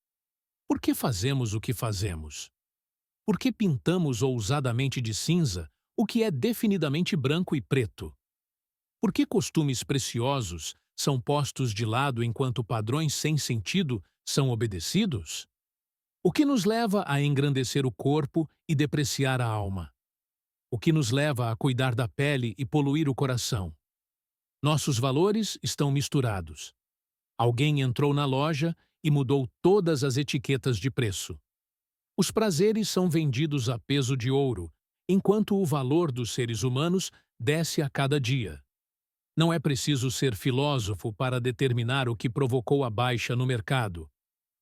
Por que fazemos o que fazemos? Por que pintamos ousadamente de cinza o que é definidamente branco e preto? Por que costumes preciosos são postos de lado enquanto padrões sem sentido são obedecidos? O que nos leva a engrandecer o corpo e depreciar a alma? O que nos leva a cuidar da pele e poluir o coração? Nossos valores estão misturados. Alguém entrou na loja e mudou todas as etiquetas de preço. Os prazeres são vendidos a peso de ouro, enquanto o valor dos seres humanos desce a cada dia. Não é preciso ser filósofo para determinar o que provocou a baixa no mercado.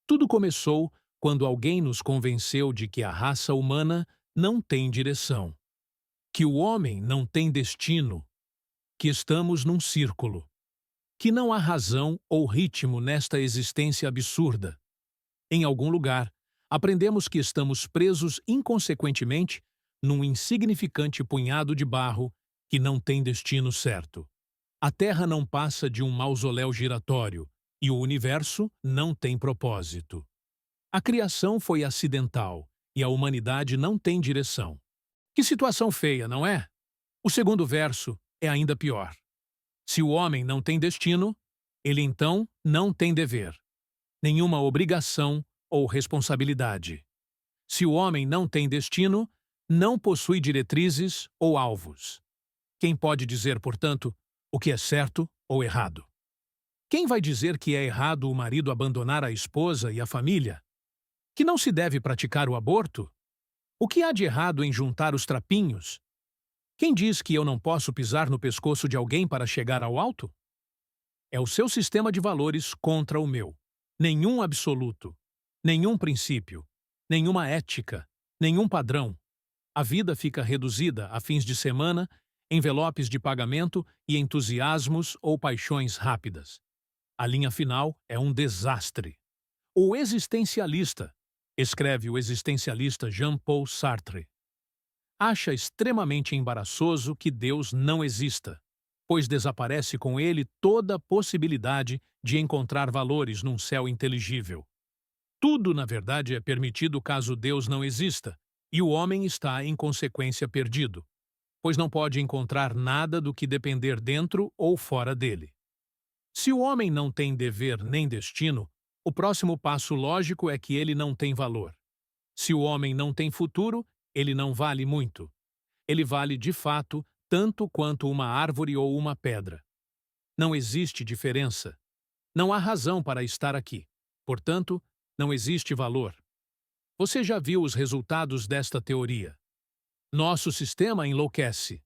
Tudo começou quando alguém nos convenceu de que a raça humana não tem direção, que o homem não tem destino, que estamos num círculo, que não há razão ou ritmo nesta existência absurda. Em algum lugar, aprendemos que estamos presos inconsequentemente num insignificante punhado de barro que não tem destino certo. A Terra não passa de um mausoléu giratório, E o universo não tem propósito. A criação foi acidental e a humanidade não tem direção. Que situação feia, não é? O segundo verso é ainda pior. Se o homem não tem destino, ele então não tem dever, nenhuma obrigação ou responsabilidade. Se o homem não tem destino, não possui diretrizes ou alvos. Quem pode dizer, portanto, o que é certo ou errado? Quem vai dizer que é errado o marido abandonar a esposa e a família? Que não se deve praticar o aborto? O que há de errado em juntar os trapinhos? Quem diz que eu não posso pisar no pescoço de alguém para chegar ao alto? É o seu sistema de valores contra o meu. Nenhum absoluto, nenhum princípio, nenhuma ética, nenhum padrão. A vida fica reduzida a fins de semana, envelopes de pagamento e entusiasmos ou paixões rápidas. A linha final é um desastre. O existencialista, escreve o existencialista Jean-Paul Sartre, acha extremamente embaraçoso que Deus não exista, pois desaparece com ele toda a possibilidade de encontrar valores num céu inteligível. Tudo, na verdade, é permitido caso Deus não exista, e o homem está, em consequência, perdido, pois não pode encontrar nada do que depender dentro ou fora dele. Se o homem não tem dever nem destino, o próximo passo lógico é que ele não tem valor. Se o homem não tem futuro, ele não vale muito. Ele vale, de fato, tanto quanto uma árvore ou uma pedra. Não existe diferença. Não há razão para estar aqui. Portanto, não existe valor. Você já viu os resultados desta teoria. Nosso sistema enlouquece.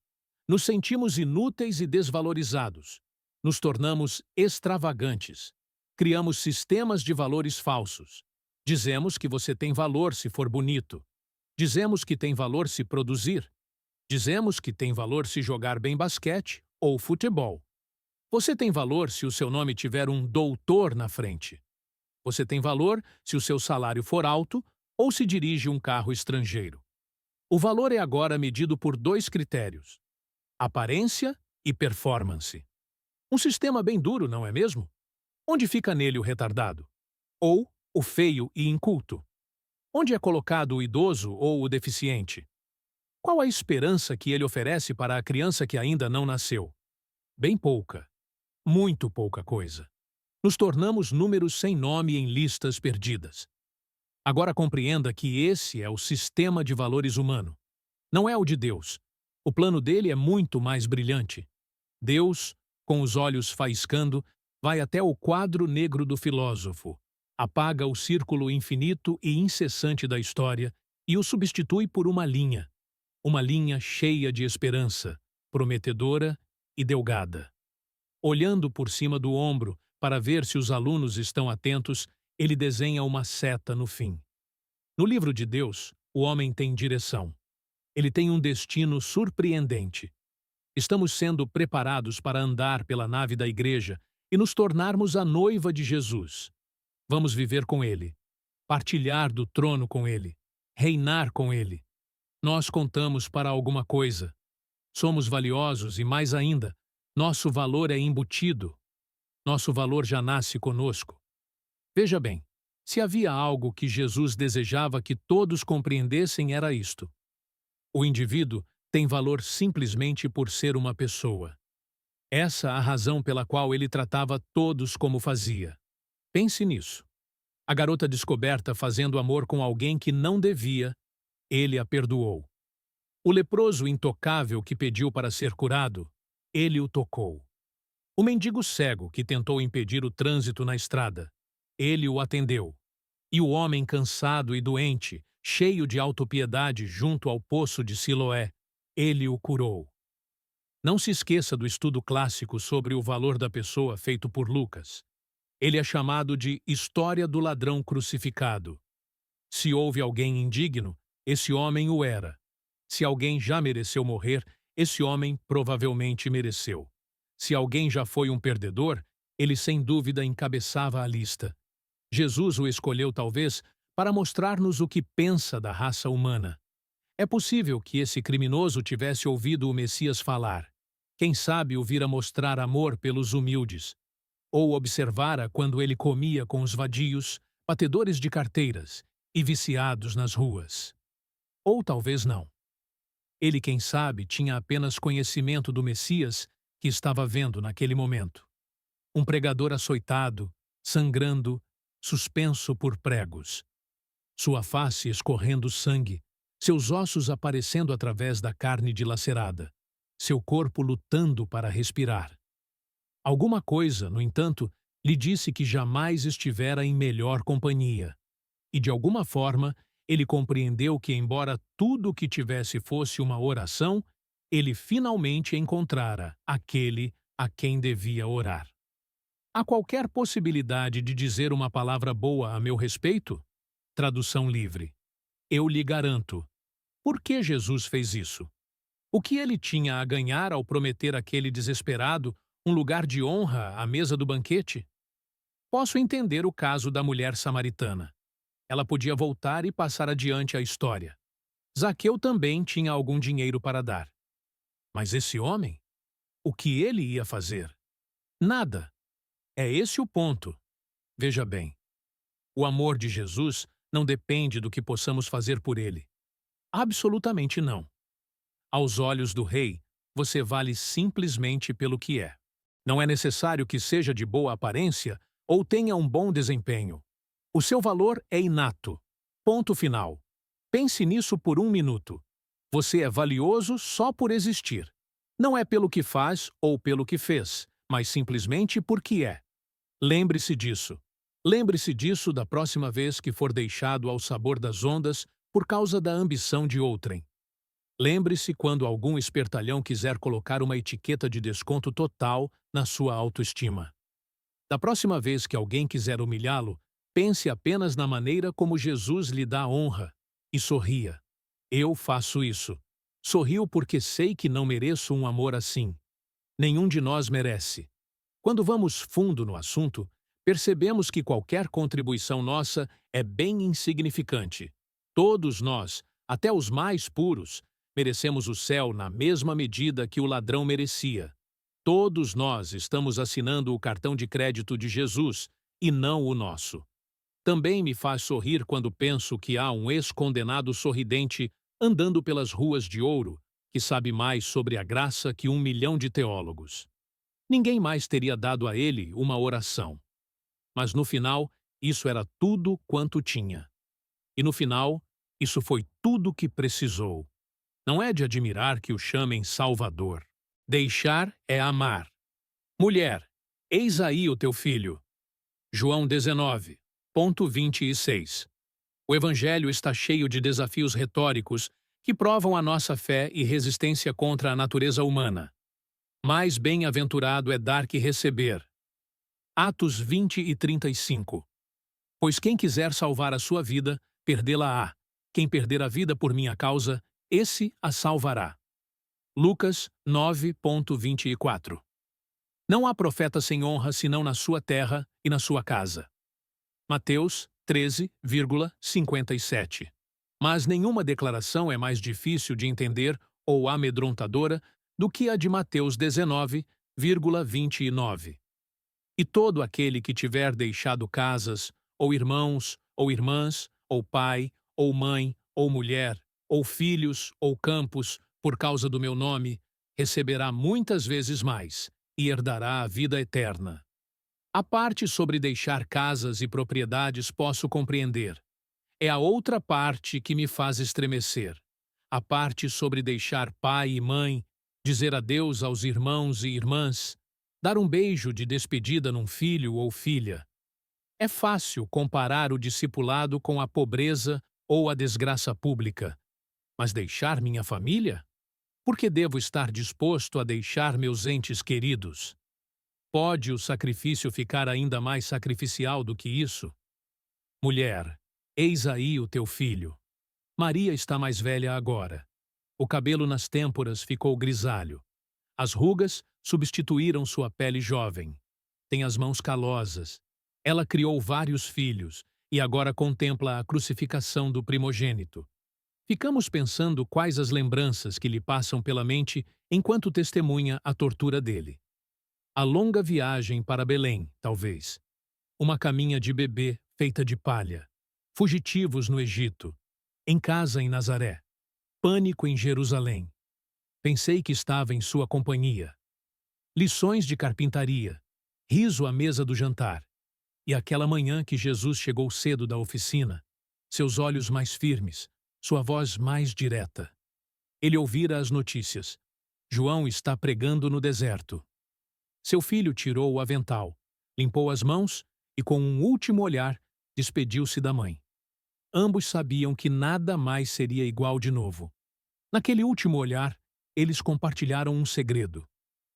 Nos sentimos inúteis e desvalorizados. Nos tornamos extravagantes. Criamos sistemas de valores falsos. Dizemos que você tem valor se for bonito. Dizemos que tem valor se produzir. Dizemos que tem valor se jogar bem basquete ou futebol. Você tem valor se o seu nome tiver um doutor na frente. Você tem valor se o seu salário for alto ou se dirige um carro estrangeiro. O valor é agora medido por dois critérios: aparência e performance. Um sistema bem duro, não é mesmo? Onde fica nele o retardado? Ou o feio e inculto? Onde é colocado o idoso ou o deficiente? Qual a esperança que ele oferece para a criança que ainda não nasceu? Bem pouca. Muito pouca coisa. Nos tornamos números sem nome em listas perdidas. Agora compreenda que esse é o sistema de valores humano. Não é o de Deus. O plano dele é muito mais brilhante. Deus, com os olhos faiscando, vai até o quadro negro do filósofo, apaga o círculo infinito e incessante da história e o substitui por uma linha cheia de esperança, prometedora e delgada. Olhando por cima do ombro para ver se os alunos estão atentos, ele desenha uma seta no fim. No livro de Deus, o homem tem direção. Ele tem um destino surpreendente. Estamos sendo preparados para andar pela nave da igreja e nos tornarmos a noiva de Jesus. Vamos viver com ele, partilhar do trono com ele, reinar com ele. Nós contamos para alguma coisa. Somos valiosos e, mais ainda, nosso valor é embutido. Nosso valor já nasce conosco. Veja bem, se havia algo que Jesus desejava que todos compreendessem, era isto: o indivíduo tem valor simplesmente por ser uma pessoa. Essa a razão pela qual ele tratava todos como fazia. Pense nisso. A garota descoberta fazendo amor com alguém que não devia, ele a perdoou. O leproso intocável que pediu para ser curado, ele o tocou. O mendigo cego que tentou impedir o trânsito na estrada, ele o atendeu. E o homem cansado e doente, cheio de autopiedade junto ao poço de Siloé, ele o curou. Não se esqueça do estudo clássico sobre o valor da pessoa feito por Lucas. Ele é chamado de História do Ladrão Crucificado. Se houve alguém indigno, esse homem o era. Se alguém já mereceu morrer, esse homem provavelmente mereceu. Se alguém já foi um perdedor, ele sem dúvida encabeçava a lista. Jesus o escolheu talvez para mostrar-nos o que pensa da raça humana. É possível que esse criminoso tivesse ouvido o Messias falar. Quem sabe o vira mostrar amor pelos humildes. Ou observara quando ele comia com os vadios, batedores de carteiras e viciados nas ruas. Ou talvez não. Ele, quem sabe, tinha apenas conhecimento do Messias que estava vendo naquele momento. Um pregador açoitado, sangrando, suspenso por pregos. Sua face escorrendo sangue, seus ossos aparecendo através da carne dilacerada, seu corpo lutando para respirar. Alguma coisa, no entanto, lhe disse que jamais estivera em melhor companhia. E de alguma forma, ele compreendeu que, embora tudo o que tivesse fosse uma oração, ele finalmente encontrara aquele a quem devia orar. Há qualquer possibilidade de dizer uma palavra boa a meu respeito? Tradução livre. Eu lhe garanto. Por que Jesus fez isso? O que ele tinha a ganhar ao prometer àquele desesperado um lugar de honra à mesa do banquete? Posso entender o caso da mulher samaritana. Ela podia voltar e passar adiante a história. Zaqueu também tinha algum dinheiro para dar. Mas esse homem? O que ele ia fazer? Nada. É esse o ponto. Veja bem, o amor de Jesus não depende do que possamos fazer por ele. Absolutamente não. Aos olhos do rei, você vale simplesmente pelo que é. Não é necessário que seja de boa aparência ou tenha um bom desempenho. O seu valor é inato. Ponto final. Pense nisso por um minuto. Você é valioso só por existir. Não é pelo que faz ou pelo que fez, mas simplesmente porque é. Lembre-se disso. Lembre-se disso da próxima vez que for deixado ao sabor das ondas por causa da ambição de outrem. Lembre-se quando algum espertalhão quiser colocar uma etiqueta de desconto total na sua autoestima. Da próxima vez que alguém quiser humilhá-lo, pense apenas na maneira como Jesus lhe dá honra e sorria. Eu faço isso. Sorrio porque sei que não mereço um amor assim. Nenhum de nós merece. Quando vamos fundo no assunto, percebemos que qualquer contribuição nossa é bem insignificante. Todos nós, até os mais puros, merecemos o céu na mesma medida que o ladrão merecia. Todos nós estamos assinando o cartão de crédito de Jesus e não o nosso. Também me faz sorrir quando penso que há um ex-condenado sorridente andando pelas ruas de ouro que sabe mais sobre a graça que 1 milhão de teólogos. Ninguém mais teria dado a ele uma oração. Mas no final, isso era tudo quanto tinha. E no final, isso foi tudo que precisou. Não é de admirar que o chamem Salvador. Deixar é amar. Mulher, eis aí o teu filho. João 19:26. O Evangelho está cheio de desafios retóricos que provam a nossa fé e resistência contra a natureza humana. Mais bem-aventurado é dar que receber. Atos 20:35. Pois quem quiser salvar a sua vida, perdê-la-á. Quem perder a vida por minha causa, esse a salvará. Lucas 9:24. Não há profeta sem honra senão na sua terra e na sua casa. Mateus 13,57. Mas nenhuma declaração é mais difícil de entender ou amedrontadora do que a de Mateus 19,29. E todo aquele que tiver deixado casas, ou irmãos, ou irmãs, ou pai, ou mãe, ou mulher, ou filhos, ou campos, por causa do meu nome, receberá muitas vezes mais, e herdará a vida eterna. A parte sobre deixar casas e propriedades posso compreender. É a outra parte que me faz estremecer. A parte sobre deixar pai e mãe, dizer adeus aos irmãos e irmãs, dar um beijo de despedida num filho ou filha. É fácil comparar o discipulado com a pobreza ou a desgraça pública. Mas deixar minha família? Por que devo estar disposto a deixar meus entes queridos? Pode o sacrifício ficar ainda mais sacrificial do que isso? Mulher, eis aí o teu filho. Maria está mais velha agora. O cabelo nas têmporas ficou grisalho. As rugas substituíram sua pele jovem. Tem as mãos calosas. Ela criou vários filhos e agora contempla a crucificação do primogênito. Ficamos pensando quais as lembranças que lhe passam pela mente enquanto testemunha a tortura dele. A longa viagem para Belém, talvez. Uma caminha de bebê feita de palha. Fugitivos no Egito. Em casa em Nazaré. Pânico em Jerusalém. Pensei que estava em sua companhia. Lições de carpintaria. Riso à mesa do jantar. E aquela manhã que Jesus chegou cedo da oficina, seus olhos mais firmes, sua voz mais direta. Ele ouvira as notícias. João está pregando no deserto. Seu filho tirou o avental, limpou as mãos e, com um último olhar, despediu-se da mãe. Ambos sabiam que nada mais seria igual de novo. Naquele último olhar, eles compartilharam um segredo,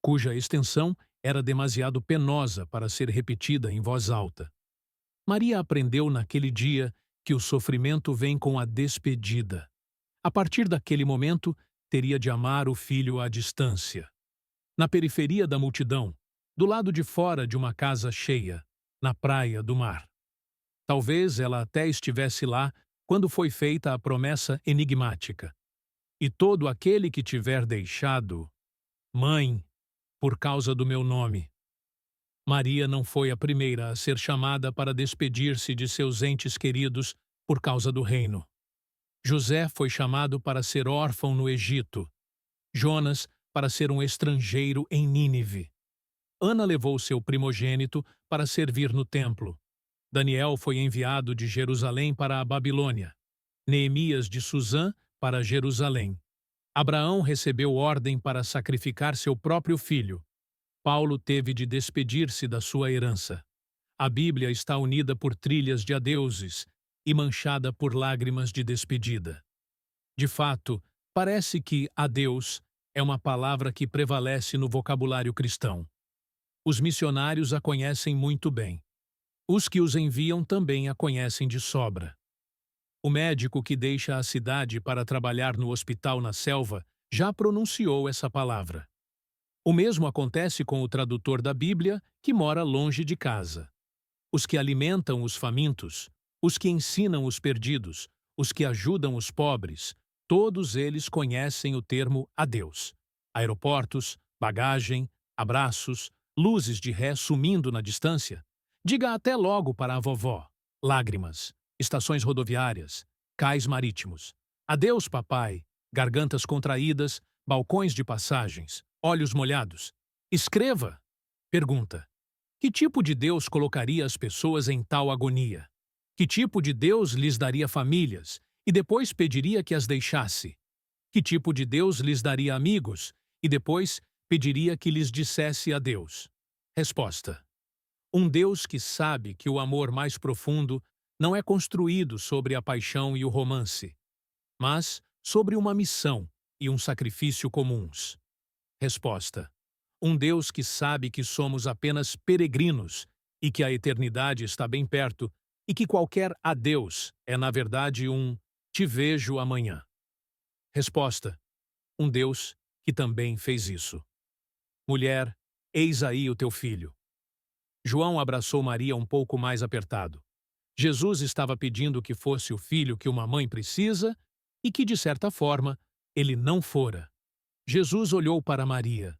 cuja extensão era demasiado penosa para ser repetida em voz alta. Maria aprendeu naquele dia que o sofrimento vem com a despedida. A partir daquele momento, teria de amar o filho à distância. Na periferia da multidão, do lado de fora de uma casa cheia, na praia do mar. Talvez ela até estivesse lá quando foi feita a promessa enigmática. E todo aquele que tiver deixado, mãe, por causa do meu nome. Maria não foi a primeira a ser chamada para despedir-se de seus entes queridos por causa do reino. José foi chamado para ser órfão no Egito. Jonas para ser um estrangeiro em Nínive. Ana levou seu primogênito para servir no templo. Daniel foi enviado de Jerusalém para a Babilônia. Neemias de Susã para Jerusalém. Abraão recebeu ordem para sacrificar seu próprio filho. Paulo teve de despedir-se da sua herança. A Bíblia está unida por trilhas de adeuses e manchada por lágrimas de despedida. De fato, parece que adeus é uma palavra que prevalece no vocabulário cristão. Os missionários a conhecem muito bem. Os que os enviam também a conhecem de sobra. O médico que deixa a cidade para trabalhar no hospital na selva já pronunciou essa palavra. O mesmo acontece com o tradutor da Bíblia, que mora longe de casa. Os que alimentam os famintos, os que ensinam os perdidos, os que ajudam os pobres, todos eles conhecem o termo adeus. Aeroportos, bagagem, abraços, luzes de ré sumindo na distância. Diga até logo para a vovó. Lágrimas, estações rodoviárias, cais marítimos. Adeus, papai. Gargantas contraídas, balcões de passagens, olhos molhados. Escreva. Pergunta. Que tipo de Deus colocaria as pessoas em tal agonia? Que tipo de Deus lhes daria famílias e depois pediria que as deixasse? Que tipo de Deus lhes daria amigos e depois pediria que lhes dissesse adeus? Resposta. Um Deus que sabe que o amor mais profundo não é construído sobre a paixão e o romance, mas sobre uma missão e um sacrifício comuns. Resposta. Um Deus que sabe que somos apenas peregrinos e que a eternidade está bem perto e que qualquer adeus é, na verdade, um te vejo amanhã. Resposta. Um Deus que também fez isso. Mulher, eis aí o teu filho. João abraçou Maria um pouco mais apertado. Jesus estava pedindo que fosse o filho que uma mãe precisa e que, de certa forma, ele não fora. Jesus olhou para Maria.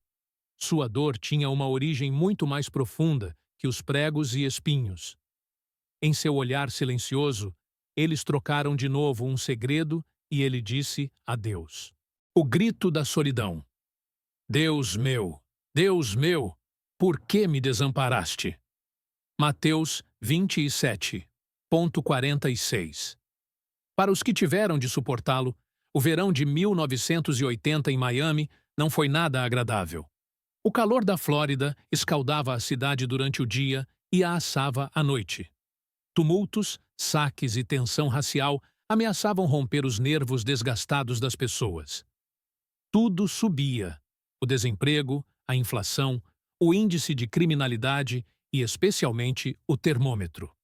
Sua dor tinha uma origem muito mais profunda que os pregos e espinhos. Em seu olhar silencioso, eles trocaram de novo um segredo e ele disse adeus. O grito da solidão. Deus, por que me desamparaste? Mateus 27:46. Para os que tiveram de suportá-lo, o verão de 1980 em Miami não foi nada agradável. O calor da Flórida escaldava a cidade durante o dia e a assava à noite. Tumultos, saques e tensão racial ameaçavam romper os nervos desgastados das pessoas. Tudo subia: o desemprego, a inflação, o índice de criminalidade e, especialmente, o termômetro.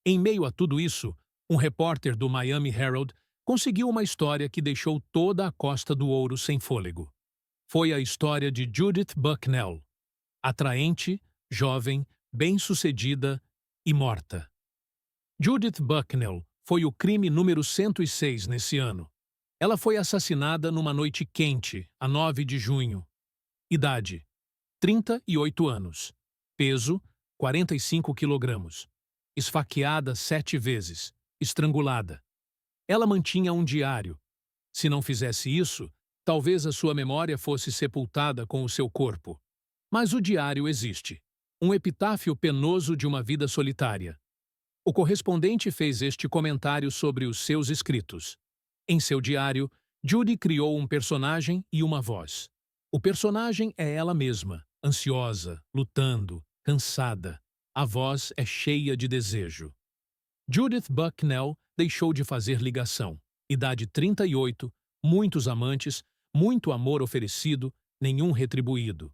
Em meio a tudo isso, um repórter do Miami Herald conseguiu uma história que deixou toda a Costa do Ouro sem fôlego. Foi a história de Judith Bucknell, atraente, jovem, bem-sucedida e morta. Judith Bucknell foi o crime número 106 nesse ano. Ela foi assassinada numa noite quente, a 9 de junho. Idade: 38 anos. Peso, 45 quilogramas. Esfaqueada 7 vezes. Estrangulada. Ela mantinha um diário. Se não fizesse isso, talvez a sua memória fosse sepultada com o seu corpo. Mas o diário existe. Um epitáfio penoso de uma vida solitária. O correspondente fez este comentário sobre os seus escritos. Em seu diário, Judy criou um personagem e uma voz. O personagem é ela mesma, ansiosa, lutando, cansada. A voz é cheia de desejo. Judith Bucknell deixou de fazer ligação. Idade 38, muitos amantes, muito amor oferecido, nenhum retribuído.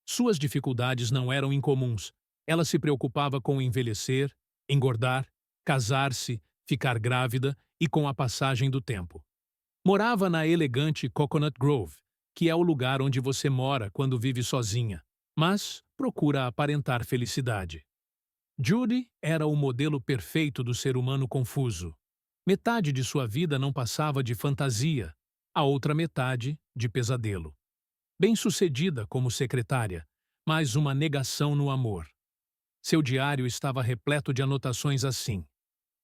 Suas dificuldades não eram incomuns. Ela se preocupava com envelhecer, engordar, casar-se, ficar grávida e com a passagem do tempo. Morava na elegante Coconut Grove, que é o lugar onde você mora quando vive sozinha, mas procura aparentar felicidade. Judy era o modelo perfeito do ser humano confuso. Metade de sua vida não passava de fantasia, a outra metade de pesadelo. Bem-sucedida como secretária, mas uma negação no amor. Seu diário estava repleto de anotações assim: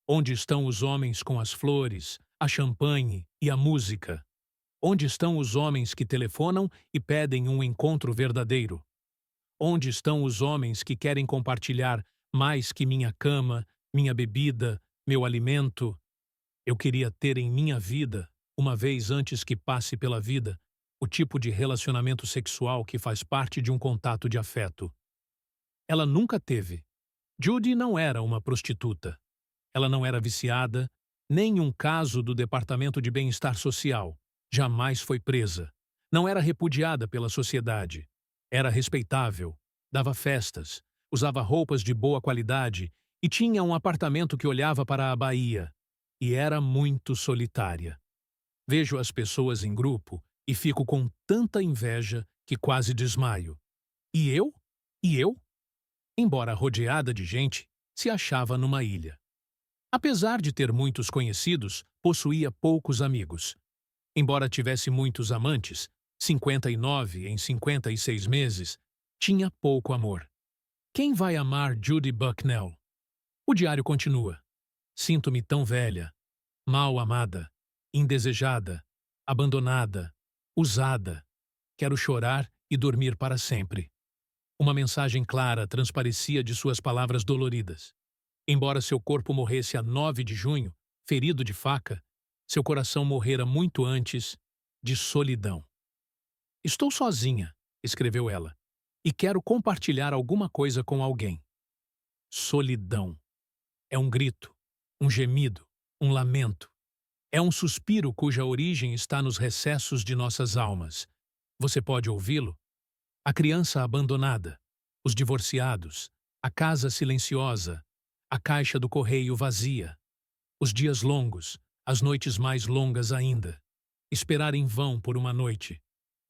onde estão os homens com as flores, a champanhe e a música? Onde estão os homens que telefonam e pedem um encontro verdadeiro? Onde estão os homens que querem compartilhar mais que minha cama, minha bebida, meu alimento? Eu queria ter em minha vida, uma vez antes que passe pela vida, o tipo de relacionamento sexual que faz parte de um contato de afeto. Ela nunca teve. Judy não era uma prostituta. Ela não era viciada, nem um caso do Departamento de Bem-Estar Social. Jamais foi presa. Não era repudiada pela sociedade. Era respeitável, dava festas, usava roupas de boa qualidade e tinha um apartamento que olhava para a Bahia. E era muito solitária. Vejo as pessoas em grupo e fico com tanta inveja que quase desmaio. E eu? E eu? Embora rodeada de gente, se achava numa ilha. Apesar de ter muitos conhecidos, possuía poucos amigos. Embora tivesse muitos amantes, 59 em 56 meses, tinha pouco amor. Quem vai amar Judy Bucknell? O diário continua. Sinto-me tão velha, mal amada, indesejada, abandonada, usada. Quero chorar e dormir para sempre. Uma mensagem clara transparecia de suas palavras doloridas. Embora seu corpo morresse a 9 de junho, ferido de faca, seu coração morrera muito antes de solidão. Estou sozinha, escreveu ela, e quero compartilhar alguma coisa com alguém. Solidão. É um grito, um gemido, um lamento. É um suspiro cuja origem está nos recessos de nossas almas. Você pode ouvi-lo? A criança abandonada, os divorciados, a casa silenciosa, a caixa do correio vazia, os dias longos, as noites mais longas ainda, esperar em vão por uma noite,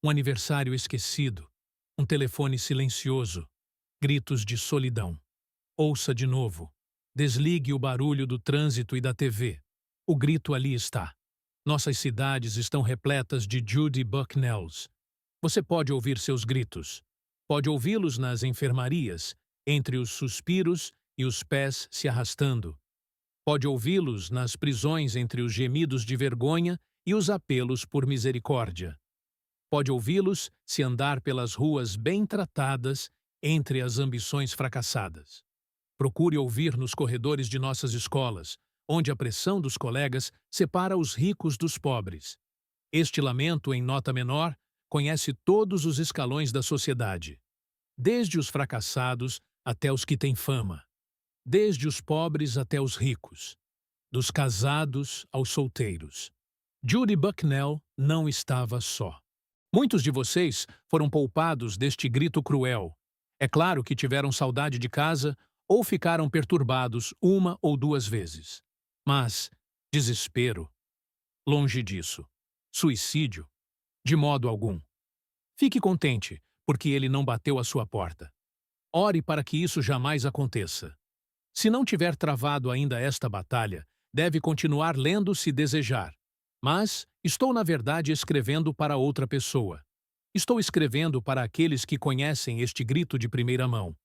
um aniversário esquecido, um telefone silencioso, gritos de solidão. Ouça de novo. Desligue o barulho do trânsito e da TV. O grito ali está. Nossas cidades estão repletas de Judy Bucknells. Você pode ouvir seus gritos. Pode ouvi-los nas enfermarias, entre os suspiros e os pés se arrastando. Pode ouvi-los nas prisões entre os gemidos de vergonha e os apelos por misericórdia. Pode ouvi-los se andar pelas ruas bem tratadas entre as ambições fracassadas. Procure ouvir nos corredores de nossas escolas, onde a pressão dos colegas separa os ricos dos pobres. Este lamento, em nota menor, conhece todos os escalões da sociedade, desde os fracassados até os que têm fama, desde os pobres até os ricos, dos casados aos solteiros. Judy Bucknell não estava só. Muitos de vocês foram poupados deste grito cruel. É claro que tiveram saudade de casa ou ficaram perturbados uma ou duas vezes. Mas, desespero, longe disso. Suicídio, de modo algum. Fique contente, porque ele não bateu à sua porta. Ore para que isso jamais aconteça. Se não tiver travado ainda esta batalha, deve continuar lendo se desejar. Mas estou, na verdade, escrevendo para outra pessoa. Estou escrevendo para aqueles que conhecem este grito de primeira mão.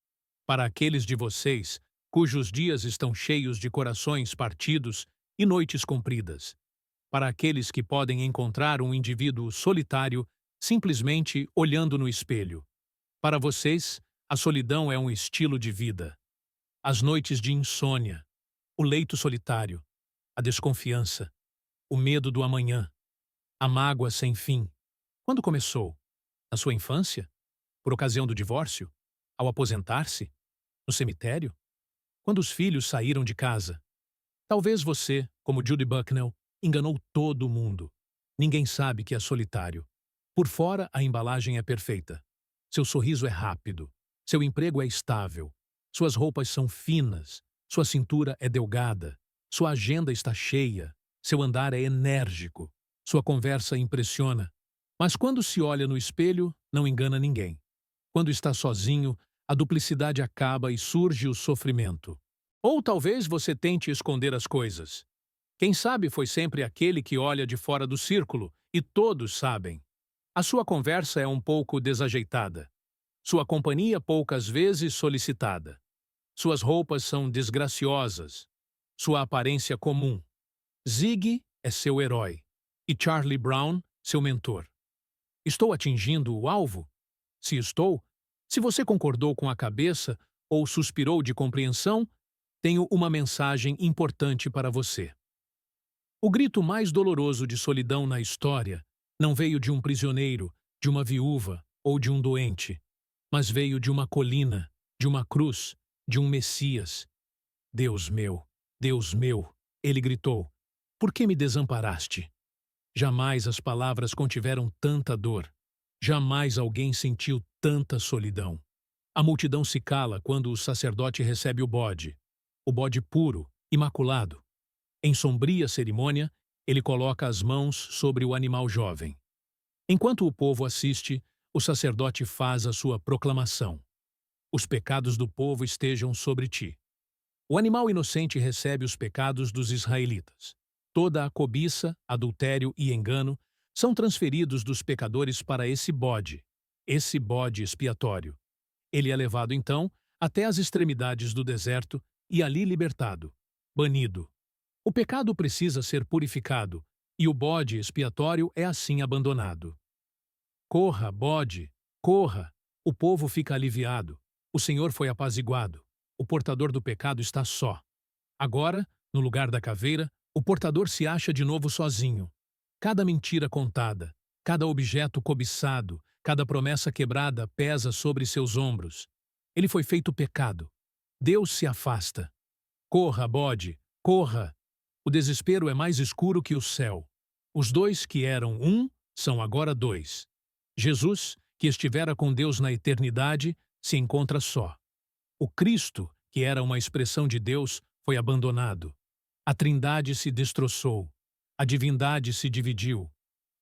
Para aqueles de vocês cujos dias estão cheios de corações partidos e noites compridas. Para aqueles que podem encontrar um indivíduo solitário simplesmente olhando no espelho. Para vocês, a solidão é um estilo de vida. As noites de insônia, o leito solitário, a desconfiança, o medo do amanhã, a mágoa sem fim. Quando começou? Na sua infância? Por ocasião do divórcio? Ao aposentar-se? No cemitério? Quando os filhos saíram de casa? Talvez você, como Judy Bucknell, enganou todo mundo. Ninguém sabe que é solitário. Por fora, a embalagem é perfeita. Seu sorriso é rápido. Seu emprego é estável. Suas roupas são finas. Sua cintura é delgada. Sua agenda está cheia. Seu andar é enérgico. Sua conversa impressiona. Mas quando se olha no espelho, não engana ninguém. Quando está sozinho, a duplicidade acaba e surge o sofrimento. Ou talvez você tente esconder as coisas. Quem sabe foi sempre aquele que olha de fora do círculo, e todos sabem. A sua conversa é um pouco desajeitada. Sua companhia poucas vezes solicitada. Suas roupas são desgraciosas. Sua aparência comum. Ziggy é seu herói. E Charlie Brown, seu mentor. Estou atingindo o alvo? Se estou, se você concordou com a cabeça ou suspirou de compreensão, tenho uma mensagem importante para você. O grito mais doloroso de solidão na história não veio de um prisioneiro, de uma viúva ou de um doente, mas veio de uma colina, de uma cruz, de um Messias. Deus meu, ele gritou, por que me desamparaste? Jamais as palavras contiveram tanta dor. Jamais alguém sentiu tanta solidão. A multidão se cala quando o sacerdote recebe o bode puro, imaculado. Em sombria cerimônia, ele coloca as mãos sobre o animal jovem. Enquanto o povo assiste, o sacerdote faz a sua proclamação. Os pecados do povo estejam sobre ti. O animal inocente recebe os pecados dos israelitas. Toda a cobiça, adultério e engano são transferidos dos pecadores para esse bode expiatório. Ele é levado, então, até as extremidades do deserto e ali libertado, banido. O pecado precisa ser purificado, e o bode expiatório é assim abandonado. Corra, bode, corra! O povo fica aliviado. O Senhor foi apaziguado. O portador do pecado está só. Agora, no lugar da caveira, o portador se acha de novo sozinho. Cada mentira contada, cada objeto cobiçado, cada promessa quebrada pesa sobre seus ombros. Ele foi feito pecado. Deus se afasta. Corra, bode, corra! O desespero é mais escuro que o céu. Os dois que eram um são agora dois. Jesus, que estivera com Deus na eternidade, se encontra só. O Cristo, que era uma expressão de Deus, foi abandonado. A Trindade se destroçou. A divindade se dividiu.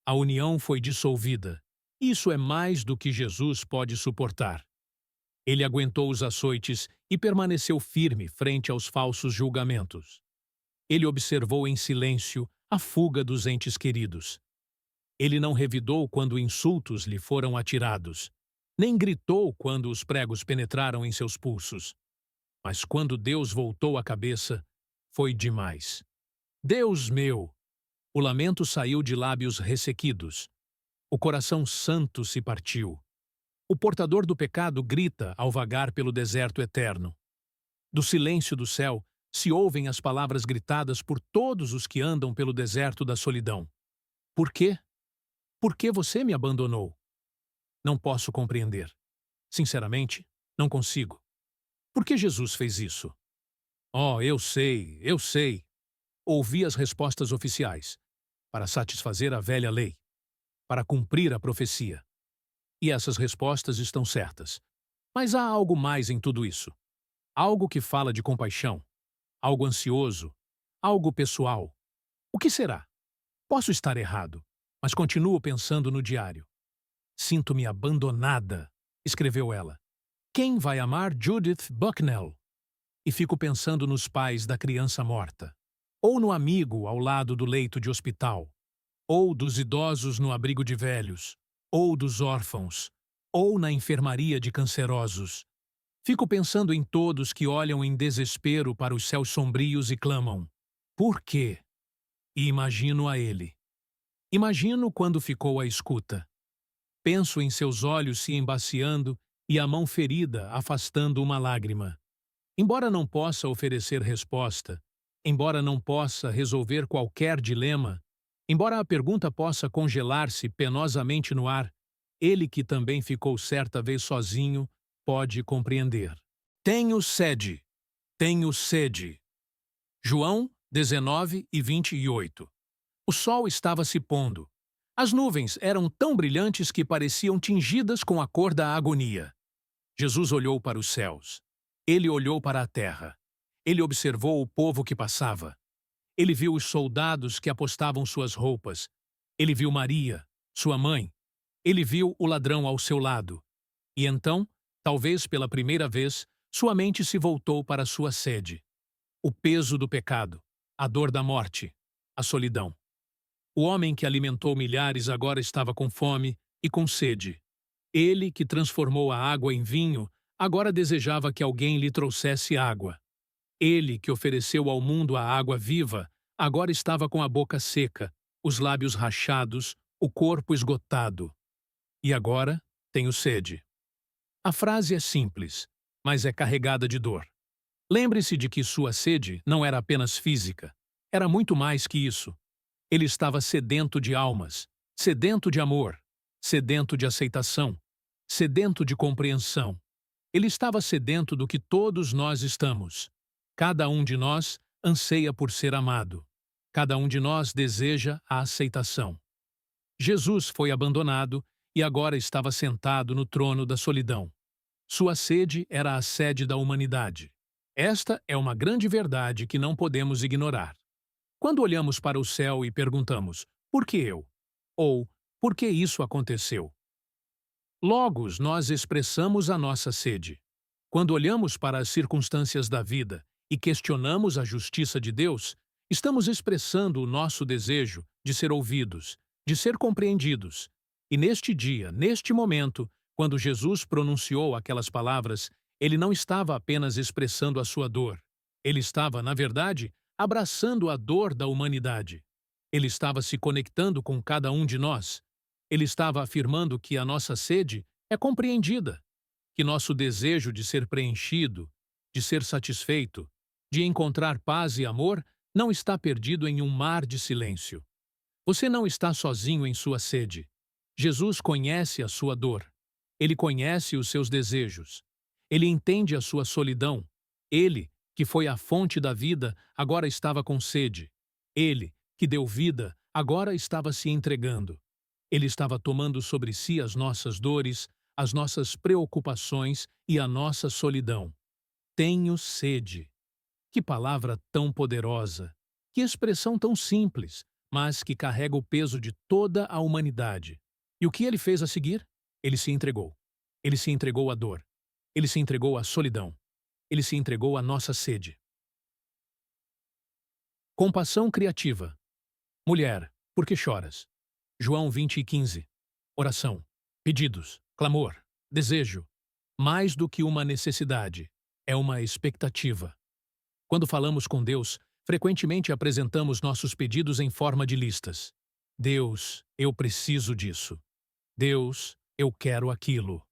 A união foi dissolvida. Isso é mais do que Jesus pode suportar. Ele aguentou os açoites e permaneceu firme frente aos falsos julgamentos. Ele observou em silêncio a fuga dos entes queridos. Ele não revidou quando insultos lhe foram atirados, nem gritou quando os pregos penetraram em seus pulsos. Mas quando Deus voltou a cabeça, foi demais. Deus meu! O lamento saiu de lábios ressequidos. O coração santo se partiu. O portador do pecado grita ao vagar pelo deserto eterno. Do silêncio do céu se ouvem as palavras gritadas por todos os que andam pelo deserto da solidão. Por quê? Por que você me abandonou? Não posso compreender. Sinceramente, não consigo. Por que Jesus fez isso? Oh, eu sei, eu sei. Ouvi as respostas oficiais. Para satisfazer a velha lei. Para cumprir a profecia. E essas respostas estão certas. Mas há algo mais em tudo isso. Algo que fala de compaixão. Algo ansioso. Algo pessoal. O que será? Posso estar errado, mas continuo pensando no diário. Sinto-me abandonada, escreveu ela. Quem vai amar Judith Bucknell? E fico pensando nos pais da criança morta. Ou no amigo ao lado do leito de hospital. Ou dos idosos no abrigo de velhos. ou dos órfãos, ou na enfermaria de cancerosos. Fico pensando em todos que olham em desespero para os céus sombrios e clamam: por quê? E imagino a ele. Imagino quando ficou à escuta. Penso em seus olhos se embaciando e a mão ferida afastando uma lágrima. Embora não possa oferecer resposta, embora não possa resolver qualquer dilema, embora a pergunta possa congelar-se penosamente no ar, ele que também ficou certa vez sozinho, pode compreender. Tenho sede. Tenho sede. João 19:28. O sol estava se pondo. As nuvens eram tão brilhantes que pareciam tingidas com a cor da agonia. Jesus olhou para os céus. Ele olhou para a terra. Ele observou o povo que passava. Ele viu os soldados que apostavam suas roupas. Ele viu Maria, sua mãe. Ele viu o ladrão ao seu lado. E então, talvez pela primeira vez, sua mente se voltou para sua sede. O peso do pecado, a dor da morte, a solidão. O homem que alimentou milhares agora estava com fome e com sede. Ele que transformou a água em vinho, agora desejava que alguém lhe trouxesse água. Ele que ofereceu ao mundo a água viva, agora estava com a boca seca, os lábios rachados, o corpo esgotado. E agora tenho sede. A frase é simples, mas é carregada de dor. Lembre-se de que sua sede não era apenas física, era muito mais que isso. Ele estava sedento de almas, sedento de amor, sedento de aceitação, sedento de compreensão. Ele estava sedento do que todos nós estamos. Cada um de nós anseia por ser amado. Cada um de nós deseja a aceitação. Jesus foi abandonado e agora estava sentado no trono da solidão. Sua sede era a sede da humanidade. Esta é uma grande verdade que não podemos ignorar. Quando olhamos para o céu e perguntamos, por que eu? Ou, por que isso aconteceu? Logos nós expressamos a nossa sede. Quando olhamos para as circunstâncias da vida e questionamos a justiça de Deus, estamos expressando o nosso desejo de ser ouvidos, de ser compreendidos. E neste dia, neste momento, quando Jesus pronunciou aquelas palavras, ele não estava apenas expressando a sua dor. Ele estava, na verdade, abraçando a dor da humanidade. Ele estava se conectando com cada um de nós. Ele estava afirmando que a nossa sede é compreendida, que nosso desejo de ser preenchido, de ser satisfeito, de encontrar paz e amor, não está perdido em um mar de silêncio. Você não está sozinho em sua sede. Jesus conhece a sua dor. Ele conhece os seus desejos. Ele entende a sua solidão. Ele, que foi a fonte da vida, agora estava com sede. Ele, que deu vida, agora estava se entregando. Ele estava tomando sobre si as nossas dores, as nossas preocupações e a nossa solidão. Tenho sede. Que palavra tão poderosa! Que expressão tão simples, mas que carrega o peso de toda a humanidade. E o que ele fez a seguir? Ele se entregou. Ele se entregou à dor. Ele se entregou à solidão. Ele se entregou à nossa sede. Compaixão criativa. Mulher, por que choras? João 20:15. Oração. Pedidos. Clamor. Desejo. Mais do que uma necessidade, é uma expectativa. Quando falamos com Deus, frequentemente apresentamos nossos pedidos em forma de listas. Deus, eu preciso disso. Deus, eu quero aquilo.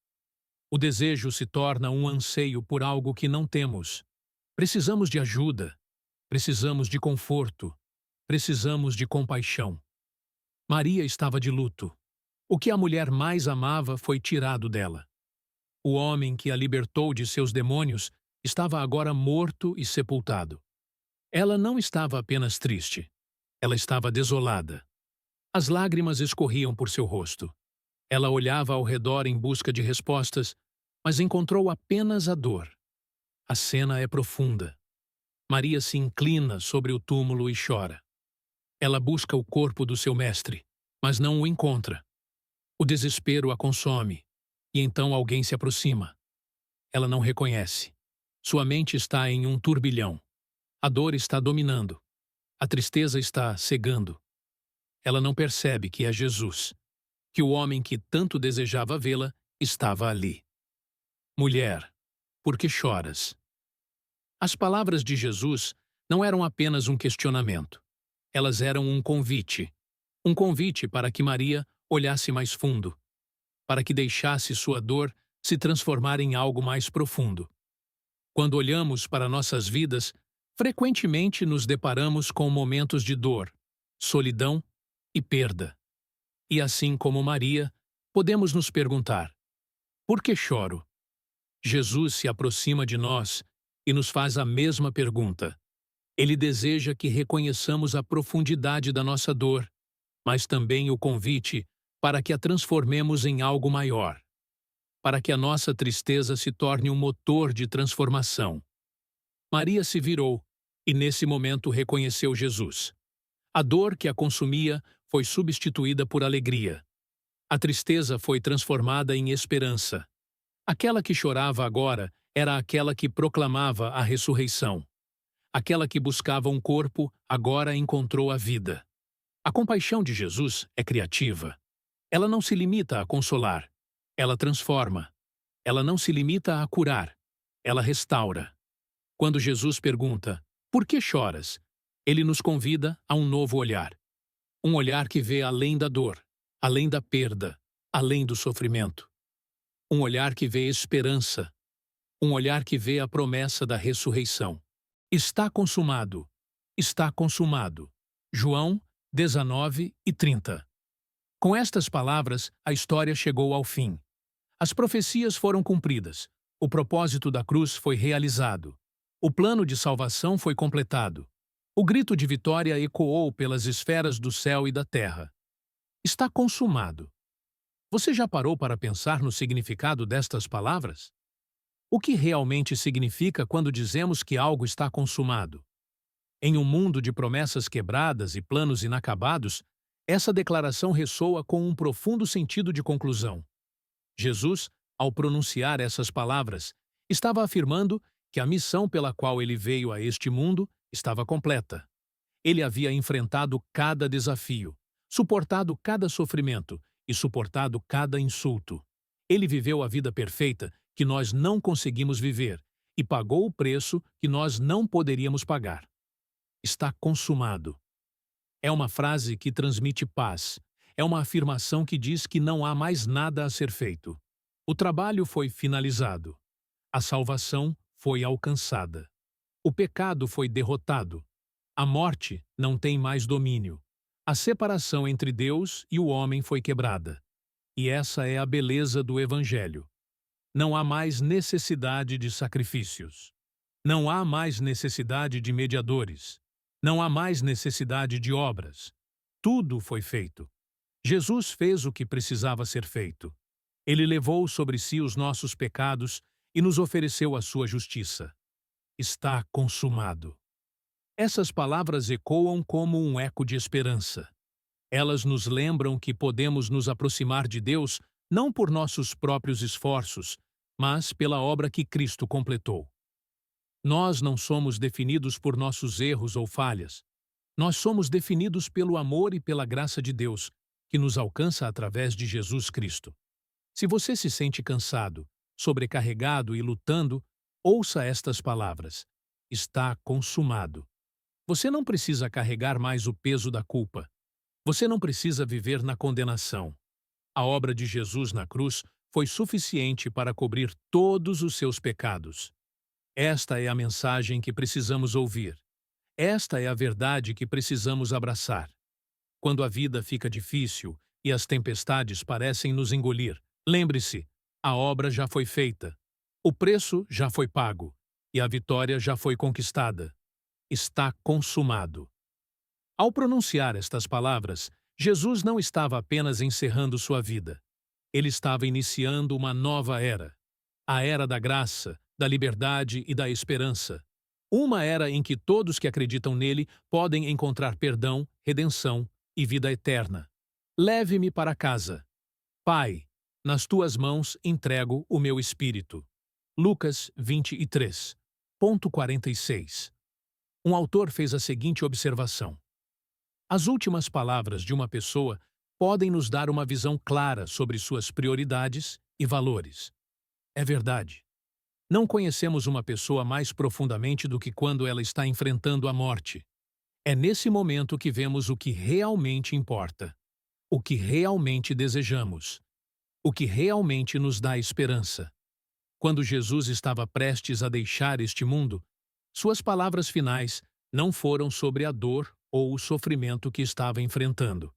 O desejo se torna um anseio por algo que não temos. Precisamos de ajuda. Precisamos de conforto. Precisamos de compaixão. Maria estava de luto. O que a mulher mais amava foi tirado dela. O homem que a libertou de seus demônios estava agora morto e sepultado. Ela não estava apenas triste. Ela estava desolada. As lágrimas escorriam por seu rosto. Ela olhava ao redor em busca de respostas, mas encontrou apenas a dor. A cena é profunda. Maria se inclina sobre o túmulo e chora. Ela busca o corpo do seu mestre, mas não o encontra. O desespero a consome, e então alguém se aproxima. Ela não reconhece. Sua mente está em um turbilhão. A dor está dominando. A tristeza está cegando. Ela não percebe que é Jesus, que o homem que tanto desejava vê-la estava ali. Mulher, por que choras? As palavras de Jesus não eram apenas um questionamento. Elas eram um convite. Um convite para que Maria olhasse mais fundo, para que deixasse sua dor se transformar em algo mais profundo. Quando olhamos para nossas vidas, frequentemente nos deparamos com momentos de dor, solidão e perda. E assim como Maria, podemos nos perguntar: por que choro? Jesus se aproxima de nós e nos faz a mesma pergunta. Ele deseja que reconheçamos a profundidade da nossa dor, mas também o convite para que a transformemos em algo maior, para que a nossa tristeza se torne um motor de transformação. Maria se virou e nesse momento reconheceu Jesus. A dor que a consumia foi substituída por alegria. A tristeza foi transformada em esperança. Aquela que chorava agora era aquela que proclamava a ressurreição. Aquela que buscava um corpo agora encontrou a vida. A compaixão de Jesus é criativa. Ela não se limita a consolar. Ela transforma. Ela não se limita a curar. Ela restaura. Quando Jesus pergunta, por que choras? Ele nos convida a um novo olhar. Um olhar que vê além da dor, além da perda, além do sofrimento. Um olhar que vê esperança. Um olhar que vê a promessa da ressurreição. Está consumado. Está consumado. João 19:30. Com estas palavras, a história chegou ao fim. As profecias foram cumpridas. O propósito da cruz foi realizado. O plano de salvação foi completado. O grito de vitória ecoou pelas esferas do céu e da terra. Está consumado. Você já parou para pensar no significado destas palavras? O que realmente significa quando dizemos que algo está consumado? Em um mundo de promessas quebradas e planos inacabados, essa declaração ressoa com um profundo sentido de conclusão. Jesus, ao pronunciar essas palavras, estava afirmando que a missão pela qual ele veio a este mundo estava completa. Ele havia enfrentado cada desafio, suportado cada sofrimento e suportado cada insulto. Ele viveu a vida perfeita que nós não conseguimos viver e pagou o preço que nós não poderíamos pagar. Está consumado. É uma frase que transmite paz. É uma afirmação que diz que não há mais nada a ser feito. O trabalho foi finalizado. A salvação foi alcançada. O pecado foi derrotado. A morte não tem mais domínio. A separação entre Deus e o homem foi quebrada. E essa é a beleza do Evangelho. Não há mais necessidade de sacrifícios. Não há mais necessidade de mediadores. Não há mais necessidade de obras. Tudo foi feito. Jesus fez o que precisava ser feito. Ele levou sobre si os nossos pecados e nos ofereceu a sua justiça. Está consumado. Essas palavras ecoam como um eco de esperança. Elas nos lembram que podemos nos aproximar de Deus não por nossos próprios esforços, mas pela obra que Cristo completou. Nós não somos definidos por nossos erros ou falhas. Nós somos definidos pelo amor e pela graça de Deus, que nos alcança através de Jesus Cristo. Se você se sente cansado, sobrecarregado e lutando, ouça estas palavras. Está consumado. Você não precisa carregar mais o peso da culpa. Você não precisa viver na condenação. A obra de Jesus na cruz foi suficiente para cobrir todos os seus pecados. Esta é a mensagem que precisamos ouvir. Esta é a verdade que precisamos abraçar. Quando a vida fica difícil e as tempestades parecem nos engolir, lembre-se, a obra já foi feita. O preço já foi pago e a vitória já foi conquistada. Está consumado. Ao pronunciar estas palavras, Jesus não estava apenas encerrando sua vida. Ele estava iniciando uma nova era. A era da graça, da liberdade e da esperança. Uma era em que todos que acreditam nele podem encontrar perdão, redenção e vida eterna. Leve-me para casa. Pai, nas tuas mãos entrego o meu espírito. Lucas 23:46. Um autor fez a seguinte observação. As últimas palavras de uma pessoa podem nos dar uma visão clara sobre suas prioridades e valores. É verdade. Não conhecemos uma pessoa mais profundamente do que quando ela está enfrentando a morte. É nesse momento que vemos o que realmente importa, o que realmente desejamos, o que realmente nos dá esperança. Quando Jesus estava prestes a deixar este mundo, suas palavras finais não foram sobre a dor ou o sofrimento que estava enfrentando.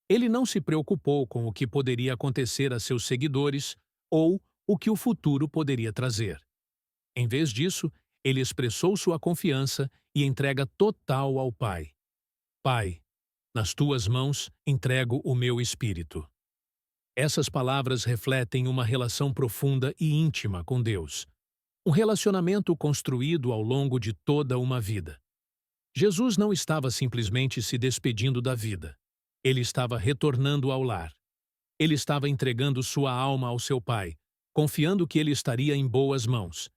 Ele não se preocupou com o que poderia acontecer a seus seguidores ou o que o futuro poderia trazer. Em vez disso, ele expressou sua confiança e entrega total ao Pai. Pai, nas tuas mãos entrego o meu espírito. Essas palavras refletem uma relação profunda e íntima com Deus, um relacionamento construído ao longo de toda uma vida. Jesus não estava simplesmente se despedindo da vida. Ele estava retornando ao lar. Ele estava entregando sua alma ao seu Pai, confiando que ele estaria em boas mãos.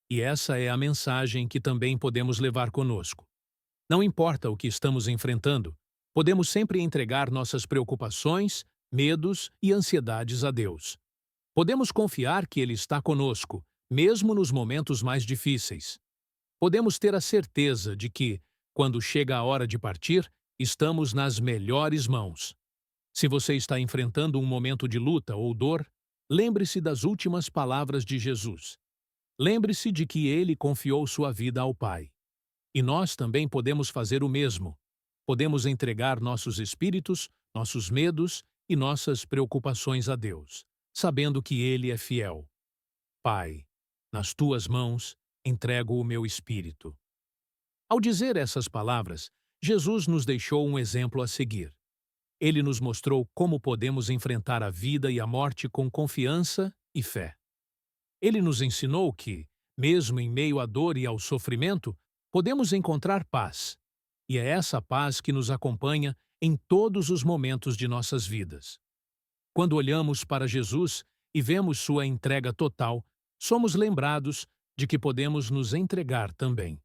E essa é a mensagem que também podemos levar conosco. Não importa o que estamos enfrentando, podemos sempre entregar nossas preocupações, medos e ansiedades a Deus. Podemos confiar que Ele está conosco, mesmo nos momentos mais difíceis. Podemos ter a certeza de que, quando chega a hora de partir, estamos nas melhores mãos. Se você está enfrentando um momento de luta ou dor, lembre-se das últimas palavras de Jesus. Lembre-se de que Ele confiou sua vida ao Pai. E nós também podemos fazer o mesmo. Podemos entregar nossos espíritos, nossos medos e nossas preocupações a Deus, sabendo que Ele é fiel. Pai, nas tuas mãos entrego o meu espírito. Ao dizer essas palavras, Jesus nos deixou um exemplo a seguir. Ele nos mostrou como podemos enfrentar a vida e a morte com confiança e fé. Ele nos ensinou que, mesmo em meio à dor e ao sofrimento, podemos encontrar paz. E é essa paz que nos acompanha em todos os momentos de nossas vidas. Quando olhamos para Jesus e vemos sua entrega total, somos lembrados de que podemos nos entregar também.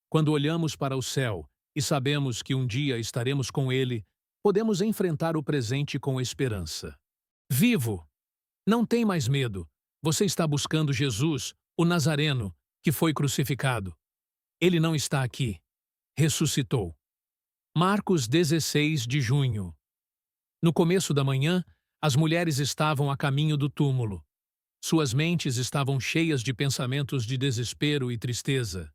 Quando olhamos para o céu e sabemos que um dia estaremos com Ele, podemos enfrentar o presente com esperança. Vivo! Não tem mais medo. Você está buscando Jesus, o Nazareno, que foi crucificado. Ele não está aqui. Ressuscitou. Marcos 16 de junho. No começo da manhã, as mulheres estavam a caminho do túmulo. Suas mentes estavam cheias de pensamentos de desespero e tristeza.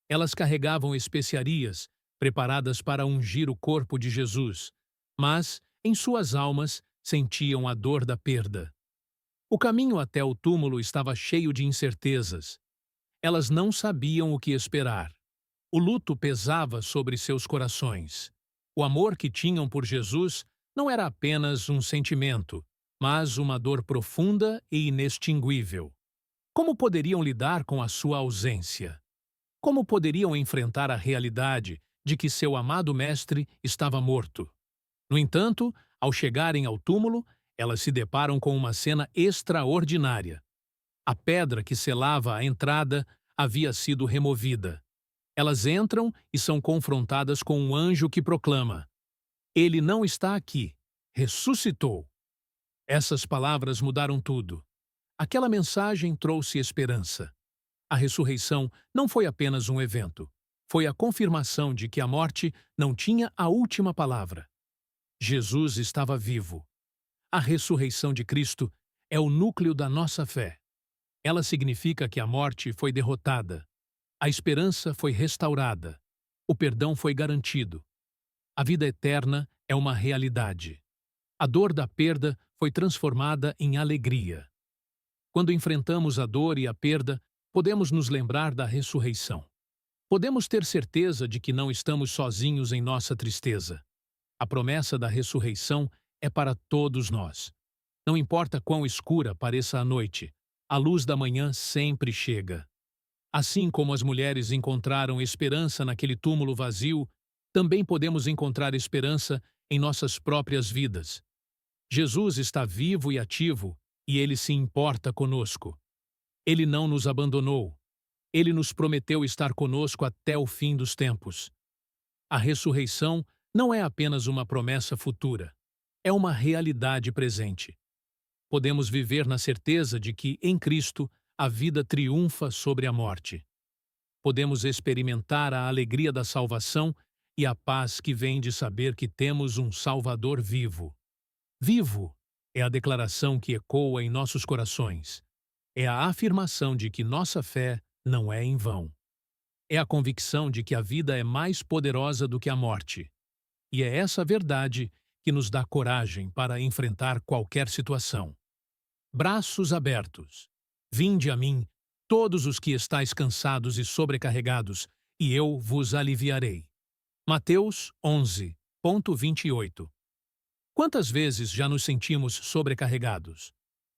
Elas carregavam especiarias, preparadas para ungir o corpo de Jesus, mas, em suas almas, sentiam a dor da perda. O caminho até o túmulo estava cheio de incertezas. Elas não sabiam o que esperar. O luto pesava sobre seus corações. O amor que tinham por Jesus não era apenas um sentimento, mas uma dor profunda e inextinguível. Como poderiam lidar com a sua ausência? Como poderiam enfrentar a realidade de que seu amado mestre estava morto? No entanto, ao chegarem ao túmulo, elas se deparam com uma cena extraordinária. A pedra que selava a entrada havia sido removida. Elas entram e são confrontadas com um anjo que proclama: Ele não está aqui, ressuscitou. Essas palavras mudaram tudo. Aquela mensagem trouxe esperança. A ressurreição não foi apenas um evento, foi a confirmação de que a morte não tinha a última palavra. Jesus estava vivo. A ressurreição de Cristo é o núcleo da nossa fé. Ela significa que a morte foi derrotada, a esperança foi restaurada, o perdão foi garantido. A vida eterna é uma realidade. A dor da perda foi transformada em alegria. Quando enfrentamos a dor e a perda, podemos nos lembrar da ressurreição. Podemos ter certeza de que não estamos sozinhos em nossa tristeza. A promessa da ressurreição é para todos nós. Não importa quão escura pareça a noite, a luz da manhã sempre chega. Assim como as mulheres encontraram esperança naquele túmulo vazio, também podemos encontrar esperança em nossas próprias vidas. Jesus está vivo e ativo, e Ele se importa conosco. Ele não nos abandonou. Ele nos prometeu estar conosco até o fim dos tempos. A ressurreição não é apenas uma promessa futura. É uma realidade presente. Podemos viver na certeza de que, em Cristo, a vida triunfa sobre a morte. Podemos experimentar a alegria da salvação e a paz que vem de saber que temos um Salvador vivo. Vivo é a declaração que ecoa em nossos corações. É a afirmação de que nossa fé não é em vão. É a convicção de que a vida é mais poderosa do que a morte. E é essa verdade que nos dá coragem para enfrentar qualquer situação. Braços abertos. Vinde a mim, todos os que estáis cansados e sobrecarregados, e eu vos aliviarei. Mateus 11:28. Quantas vezes já nos sentimos sobrecarregados?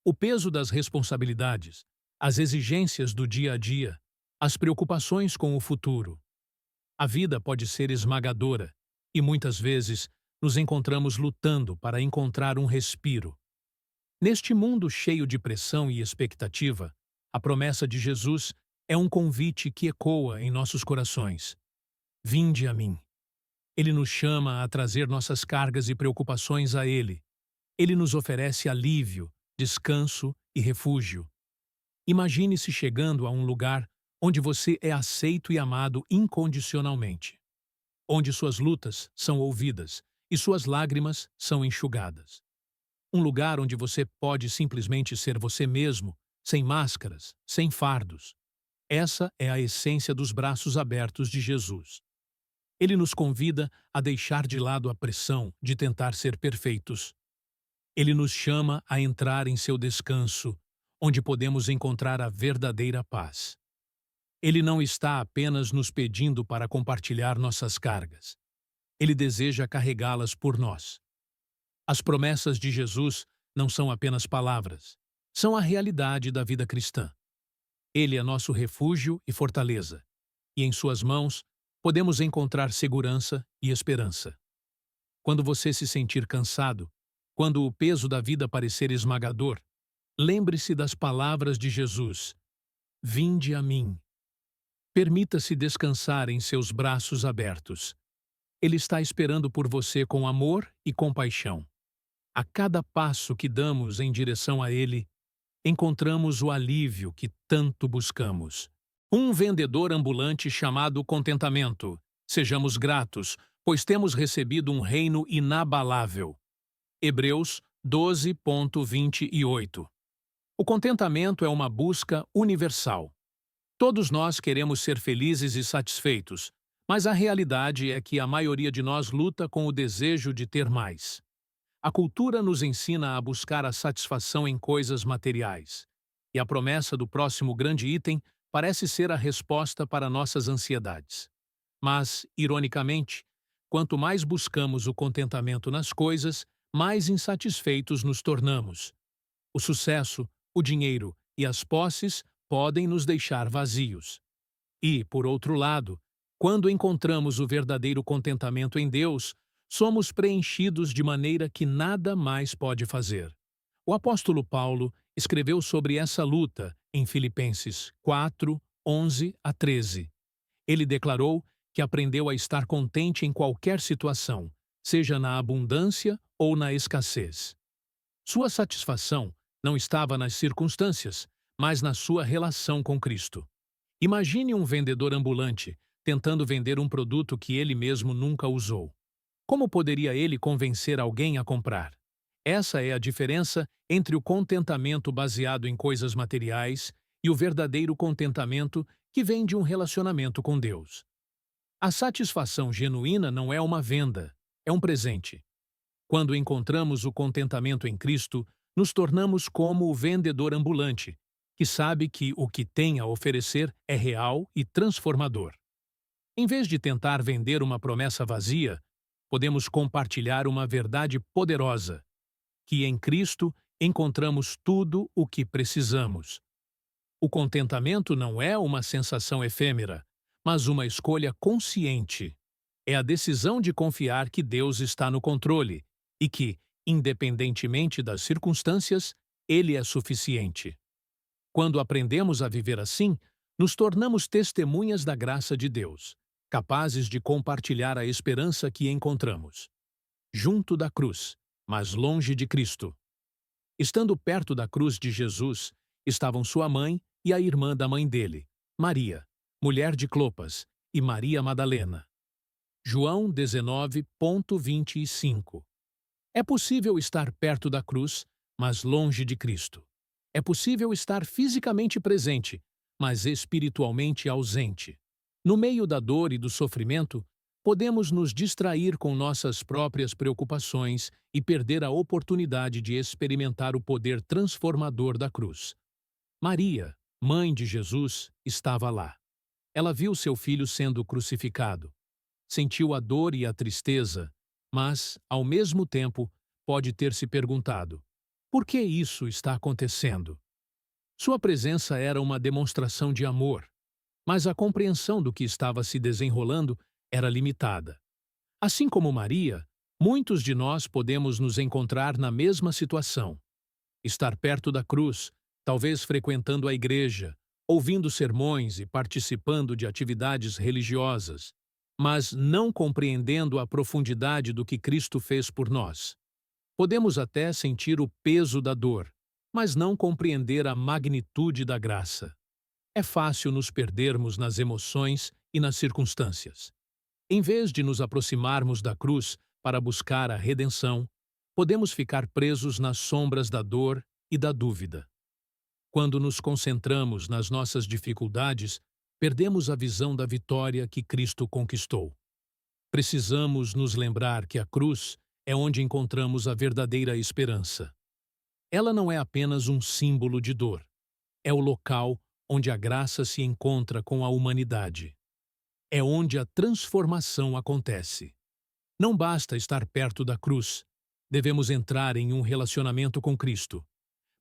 O peso das responsabilidades, as exigências do dia a dia, as preocupações com o futuro. A vida pode ser esmagadora e muitas vezes nos encontramos lutando para encontrar um respiro. Neste mundo cheio de pressão e expectativa, a promessa de Jesus é um convite que ecoa em nossos corações. Vinde a mim. Ele nos chama a trazer nossas cargas e preocupações a Ele. Ele nos oferece alívio, descanso e refúgio. Imagine-se chegando a um lugar onde você é aceito e amado incondicionalmente, onde suas lutas são ouvidas e suas lágrimas são enxugadas. Um lugar onde você pode simplesmente ser você mesmo, sem máscaras, sem fardos. Essa é a essência dos braços abertos de Jesus. Ele nos convida a deixar de lado a pressão de tentar ser perfeitos. Ele nos chama a entrar em seu descanso, onde podemos encontrar a verdadeira paz. Ele não está apenas nos pedindo para compartilhar nossas cargas. Ele deseja carregá-las por nós. As promessas de Jesus não são apenas palavras, são a realidade da vida cristã. Ele é nosso refúgio e fortaleza, e em suas mãos podemos encontrar segurança e esperança. Quando você se sentir cansado, quando o peso da vida parecer esmagador, lembre-se das palavras de Jesus: Vinde a mim. Permita-se descansar em seus braços abertos. Ele está esperando por você com amor e compaixão. A cada passo que damos em direção a Ele, encontramos o alívio que tanto buscamos. Um vendedor ambulante chamado contentamento. Sejamos gratos, pois temos recebido um reino inabalável. Hebreus 12:28. O contentamento é uma busca universal. Todos nós queremos ser felizes e satisfeitos, mas a realidade é que a maioria de nós luta com o desejo de ter mais. A cultura nos ensina a buscar a satisfação em coisas materiais, e a promessa do próximo grande item parece ser a resposta para nossas ansiedades. Mas, ironicamente, quanto mais buscamos o contentamento nas coisas, mais insatisfeitos nos tornamos. O sucesso, o dinheiro e as posses podem nos deixar vazios. E, por outro lado, quando encontramos o verdadeiro contentamento em Deus, somos preenchidos de maneira que nada mais pode fazer. O apóstolo Paulo escreveu sobre essa luta em Filipenses 4:11-13. Ele declarou que aprendeu a estar contente em qualquer situação, seja na abundância ou na escassez. Sua satisfação não estava nas circunstâncias, mas na sua relação com Cristo. Imagine um vendedor ambulante tentando vender um produto que ele mesmo nunca usou. Como poderia ele convencer alguém a comprar? Essa é a diferença entre o contentamento baseado em coisas materiais e o verdadeiro contentamento que vem de um relacionamento com Deus. A satisfação genuína não é uma venda, é um presente. Quando encontramos o contentamento em Cristo, nos tornamos como o vendedor ambulante, que sabe que o que tem a oferecer é real e transformador. Em vez de tentar vender uma promessa vazia, podemos compartilhar uma verdade poderosa, que em Cristo encontramos tudo o que precisamos. O contentamento não é uma sensação efêmera, mas uma escolha consciente. É a decisão de confiar que Deus está no controle e que, independentemente das circunstâncias, Ele é suficiente. Quando aprendemos a viver assim, nos tornamos testemunhas da graça de Deus, capazes de compartilhar a esperança que encontramos. Junto da cruz, mas longe de Cristo. Estando perto da cruz de Jesus, estavam sua mãe e a irmã da mãe dele, Maria, mulher de Clopas, e Maria Madalena. João 19:25. É possível estar perto da cruz, mas longe de Cristo. É possível estar fisicamente presente, mas espiritualmente ausente. No meio da dor e do sofrimento, podemos nos distrair com nossas próprias preocupações e perder a oportunidade de experimentar o poder transformador da cruz. Maria, mãe de Jesus, estava lá. Ela viu seu filho sendo crucificado. Sentiu a dor e a tristeza, mas, ao mesmo tempo, pode ter se perguntado: por que isso está acontecendo? Sua presença era uma demonstração de amor, mas a compreensão do que estava se desenrolando era limitada. Assim como Maria, muitos de nós podemos nos encontrar na mesma situação. Estar perto da cruz, talvez frequentando a igreja, ouvindo sermões e participando de atividades religiosas, mas não compreendendo a profundidade do que Cristo fez por nós. Podemos até sentir o peso da dor, mas não compreender a magnitude da graça. É fácil nos perdermos nas emoções e nas circunstâncias. Em vez de nos aproximarmos da cruz para buscar a redenção, podemos ficar presos nas sombras da dor e da dúvida. Quando nos concentramos nas nossas dificuldades, perdemos a visão da vitória que Cristo conquistou. Precisamos nos lembrar que a cruz é onde encontramos a verdadeira esperança. Ela não é apenas um símbolo de dor. É o local onde a graça se encontra com a humanidade. É onde a transformação acontece. Não basta estar perto da cruz. Devemos entrar em um relacionamento com Cristo.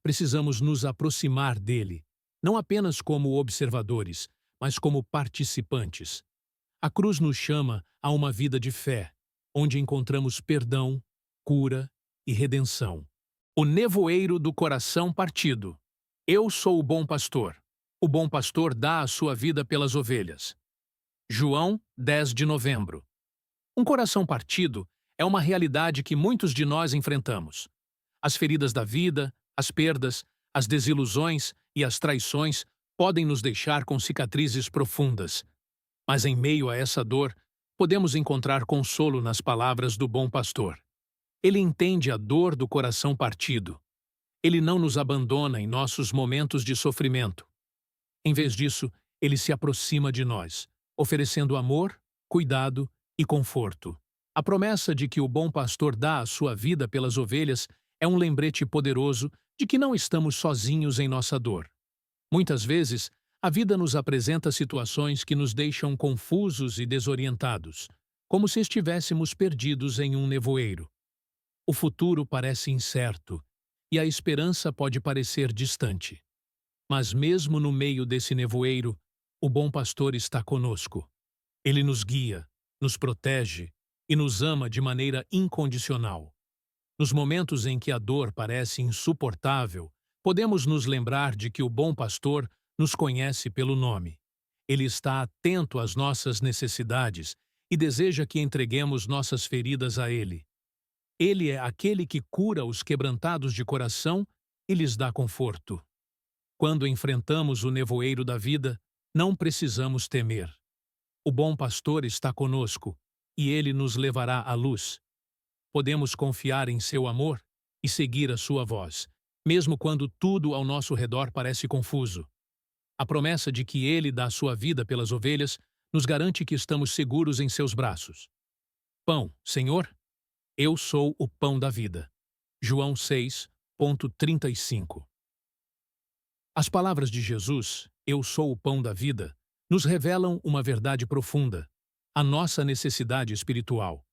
Precisamos nos aproximar dele, não apenas como observadores, mas como participantes. A cruz nos chama a uma vida de fé, onde encontramos perdão, cura e redenção. O nevoeiro do coração partido. Eu sou o bom pastor. O bom pastor dá a sua vida pelas ovelhas. João 10 de novembro. Um coração partido é uma realidade que muitos de nós enfrentamos. As feridas da vida, as perdas, as desilusões e as traições podem nos deixar com cicatrizes profundas. Mas em meio a essa dor, podemos encontrar consolo nas palavras do bom pastor. Ele entende a dor do coração partido. Ele não nos abandona em nossos momentos de sofrimento. Em vez disso, ele se aproxima de nós, oferecendo amor, cuidado e conforto. A promessa de que o bom pastor dá a sua vida pelas ovelhas é um lembrete poderoso de que não estamos sozinhos em nossa dor. Muitas vezes, a vida nos apresenta situações que nos deixam confusos e desorientados, como se estivéssemos perdidos em um nevoeiro. O futuro parece incerto e a esperança pode parecer distante. Mas mesmo no meio desse nevoeiro, o bom pastor está conosco. Ele nos guia, nos protege e nos ama de maneira incondicional. Nos momentos em que a dor parece insuportável, podemos nos lembrar de que o bom pastor nos conhece pelo nome. Ele está atento às nossas necessidades e deseja que entreguemos nossas feridas a ele. Ele é aquele que cura os quebrantados de coração e lhes dá conforto. Quando enfrentamos o nevoeiro da vida, não precisamos temer. O bom pastor está conosco e ele nos levará à luz. Podemos confiar em seu amor e seguir a sua voz, mesmo quando tudo ao nosso redor parece confuso. A promessa de que ele dá sua vida pelas ovelhas nos garante que estamos seguros em seus braços. Pão, Senhor, eu sou o pão da vida. João 6:35. As palavras de Jesus, eu sou o pão da vida, nos revelam uma verdade profunda, a nossa necessidade espiritual.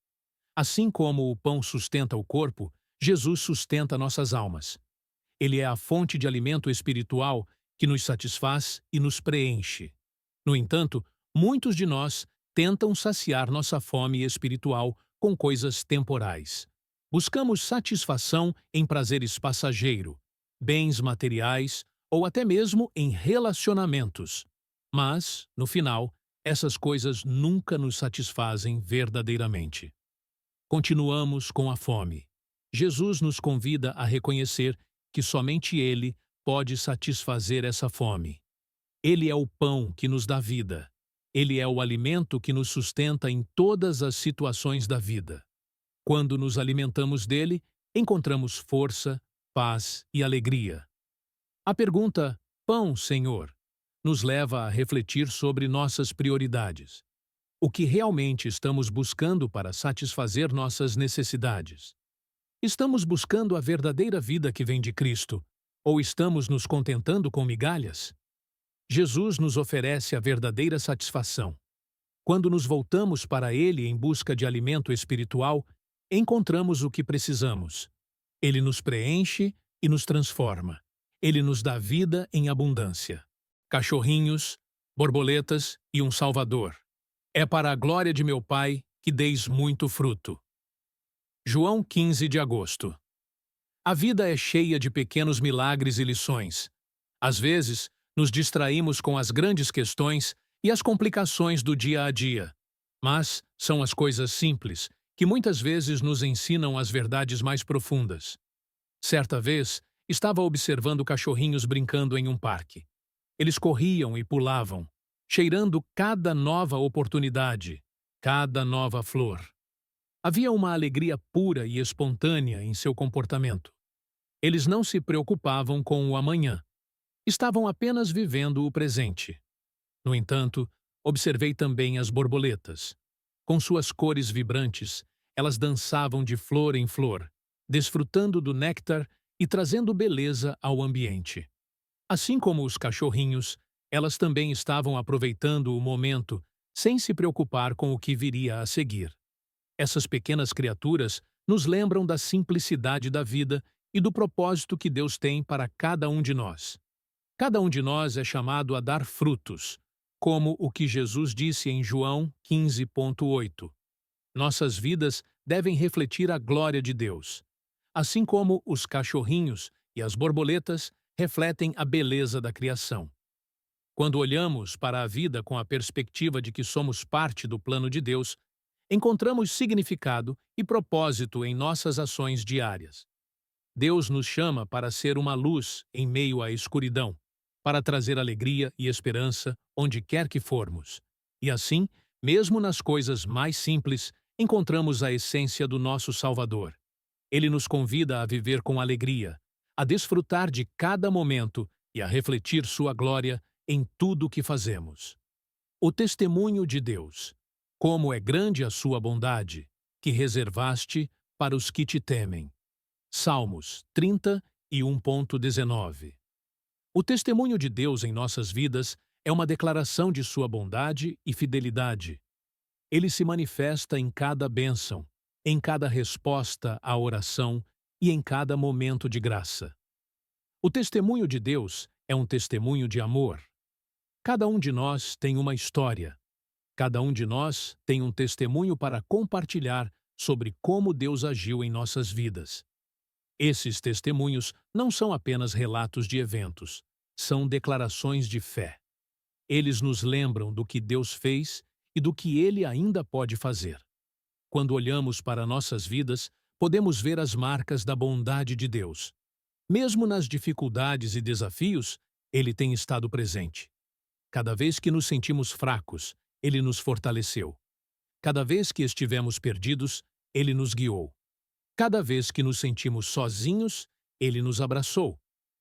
Assim como o pão sustenta o corpo, Jesus sustenta nossas almas. Ele é a fonte de alimento espiritual que nos satisfaz e nos preenche. No entanto, muitos de nós tentam saciar nossa fome espiritual com coisas temporais. Buscamos satisfação em prazeres passageiros, bens materiais ou até mesmo em relacionamentos. Mas, no final, essas coisas nunca nos satisfazem verdadeiramente. Continuamos com a fome. Jesus nos convida a reconhecer que somente Ele pode satisfazer essa fome. Ele é o pão que nos dá vida. Ele é o alimento que nos sustenta em todas as situações da vida. Quando nos alimentamos dele, encontramos força, paz e alegria. A pergunta, "Pão, Senhor?", nos leva a refletir sobre nossas prioridades. O que realmente estamos buscando para satisfazer nossas necessidades? Estamos buscando a verdadeira vida que vem de Cristo, ou estamos nos contentando com migalhas? Jesus nos oferece a verdadeira satisfação. Quando nos voltamos para Ele em busca de alimento espiritual, encontramos o que precisamos. Ele nos preenche e nos transforma. Ele nos dá vida em abundância. Cachorrinhos, borboletas e um Salvador. É para a glória de meu Pai que deis muito fruto. João 15 de agosto. A vida é cheia de pequenos milagres e lições. Às vezes, nos distraímos com as grandes questões e as complicações do dia a dia. Mas são as coisas simples que muitas vezes nos ensinam as verdades mais profundas. Certa vez, estava observando cachorrinhos brincando em um parque. Eles corriam e pulavam, cheirando cada nova oportunidade, cada nova flor. Havia uma alegria pura e espontânea em seu comportamento. Eles não se preocupavam com o amanhã. Estavam apenas vivendo o presente. No entanto, observei também as borboletas. Com suas cores vibrantes, elas dançavam de flor em flor, desfrutando do néctar e trazendo beleza ao ambiente. Assim como os cachorrinhos, elas também estavam aproveitando o momento sem se preocupar com o que viria a seguir. Essas pequenas criaturas nos lembram da simplicidade da vida e do propósito que Deus tem para cada um de nós. Cada um de nós é chamado a dar frutos, como o que Jesus disse em João 15,8. Nossas vidas devem refletir a glória de Deus, assim como os cachorrinhos e as borboletas refletem a beleza da criação. Quando olhamos para a vida com a perspectiva de que somos parte do plano de Deus, encontramos significado e propósito em nossas ações diárias. Deus nos chama para ser uma luz em meio à escuridão, para trazer alegria e esperança onde quer que formos. E assim, mesmo nas coisas mais simples, encontramos a essência do nosso Salvador. Ele nos convida a viver com alegria, a desfrutar de cada momento e a refletir sua glória em tudo o que fazemos. O testemunho de Deus. Como é grande a sua bondade, que reservaste para os que te temem. Salmos 30 e 1,19. O testemunho de Deus em nossas vidas é uma declaração de sua bondade e fidelidade. Ele se manifesta em cada bênção, em cada resposta à oração e em cada momento de graça. O testemunho de Deus é um testemunho de amor. Cada um de nós tem uma história. Cada um de nós tem um testemunho para compartilhar sobre como Deus agiu em nossas vidas. Esses testemunhos não são apenas relatos de eventos, são declarações de fé. Eles nos lembram do que Deus fez e do que Ele ainda pode fazer. Quando olhamos para nossas vidas, podemos ver as marcas da bondade de Deus. Mesmo nas dificuldades e desafios, Ele tem estado presente. Cada vez que nos sentimos fracos, Ele nos fortaleceu. Cada vez que estivemos perdidos, Ele nos guiou. Cada vez que nos sentimos sozinhos, Ele nos abraçou.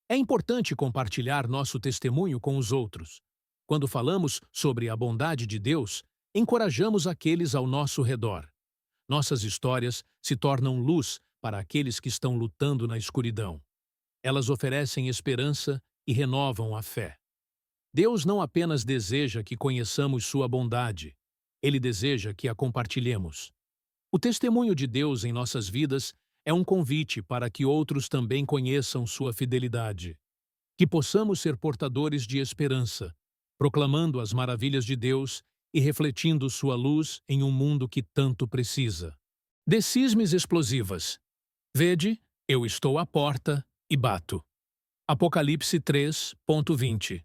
É importante compartilhar nosso testemunho com os outros. Quando falamos sobre a bondade de Deus, encorajamos aqueles ao nosso redor. Nossas histórias se tornam luz para aqueles que estão lutando na escuridão. Elas oferecem esperança e renovam a fé. Deus não apenas deseja que conheçamos sua bondade, Ele deseja que a compartilhemos. O testemunho de Deus em nossas vidas é um convite para que outros também conheçam sua fidelidade. Que possamos ser portadores de esperança, proclamando as maravilhas de Deus e refletindo sua luz em um mundo que tanto precisa. Decisões explosivas. Vede, eu estou à porta e bato. Apocalipse 3,20.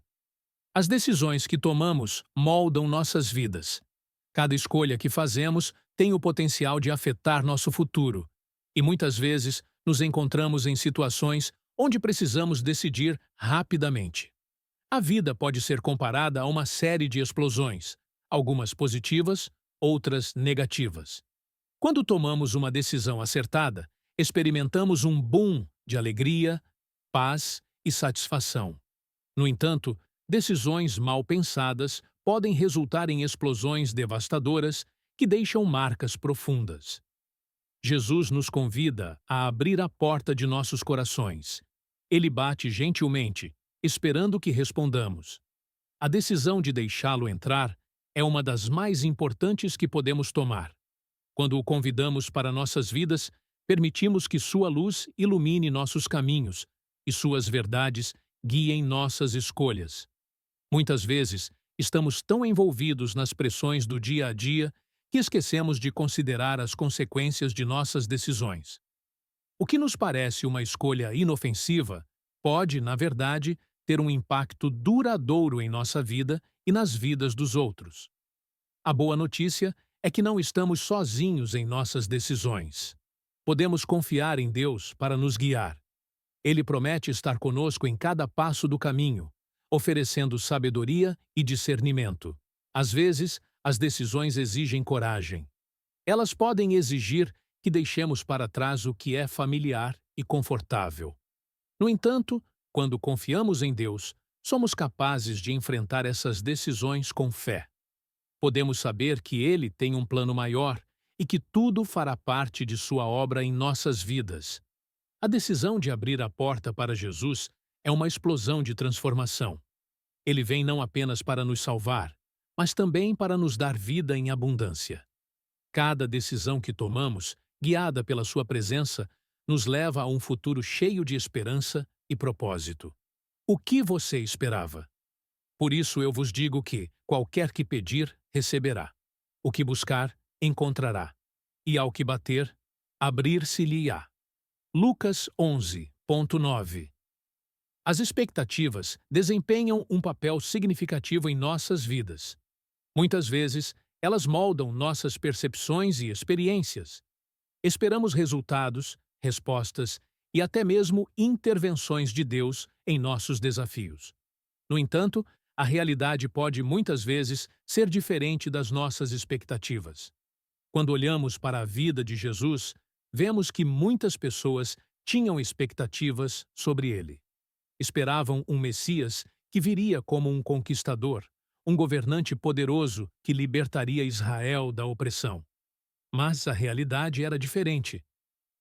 As decisões que tomamos moldam nossas vidas. Cada escolha que fazemos tem o potencial de afetar nosso futuro, e muitas vezes nos encontramos em situações onde precisamos decidir rapidamente. A vida pode ser comparada a uma série de explosões, algumas positivas, outras negativas. Quando tomamos uma decisão acertada, experimentamos um boom de alegria, paz e satisfação. No entanto, decisões mal pensadas podem resultar em explosões devastadoras que deixam marcas profundas. Jesus nos convida a abrir a porta de nossos corações. Ele bate gentilmente, esperando que respondamos. A decisão de deixá-lo entrar é uma das mais importantes que podemos tomar. Quando o convidamos para nossas vidas, permitimos que sua luz ilumine nossos caminhos e suas verdades guiem nossas escolhas. Muitas vezes, estamos tão envolvidos nas pressões do dia a dia que esquecemos de considerar as consequências de nossas decisões. O que nos parece uma escolha inofensiva pode, na verdade, ter um impacto duradouro em nossa vida e nas vidas dos outros. A boa notícia é que não estamos sozinhos em nossas decisões. Podemos confiar em Deus para nos guiar. Ele promete estar conosco em cada passo do caminho, oferecendo sabedoria e discernimento. Às vezes, as decisões exigem coragem. Elas podem exigir que deixemos para trás o que é familiar e confortável. No entanto, quando confiamos em Deus, somos capazes de enfrentar essas decisões com fé. Podemos saber que Ele tem um plano maior e que tudo fará parte de sua obra em nossas vidas. A decisão de abrir a porta para Jesus é uma explosão de transformação. Ele vem não apenas para nos salvar, mas também para nos dar vida em abundância. Cada decisão que tomamos, guiada pela sua presença, nos leva a um futuro cheio de esperança e propósito. O que você esperava? Por isso eu vos digo que, qualquer que pedir, receberá. O que buscar, encontrará. E ao que bater, abrir-se-lhe-á. Lucas 11:9. As expectativas desempenham um papel significativo em nossas vidas. Muitas vezes, elas moldam nossas percepções e experiências. Esperamos resultados, respostas e até mesmo intervenções de Deus em nossos desafios. No entanto, a realidade pode muitas vezes ser diferente das nossas expectativas. Quando olhamos para a vida de Jesus, vemos que muitas pessoas tinham expectativas sobre ele. Esperavam um Messias que viria como um conquistador, um governante poderoso que libertaria Israel da opressão. Mas a realidade era diferente.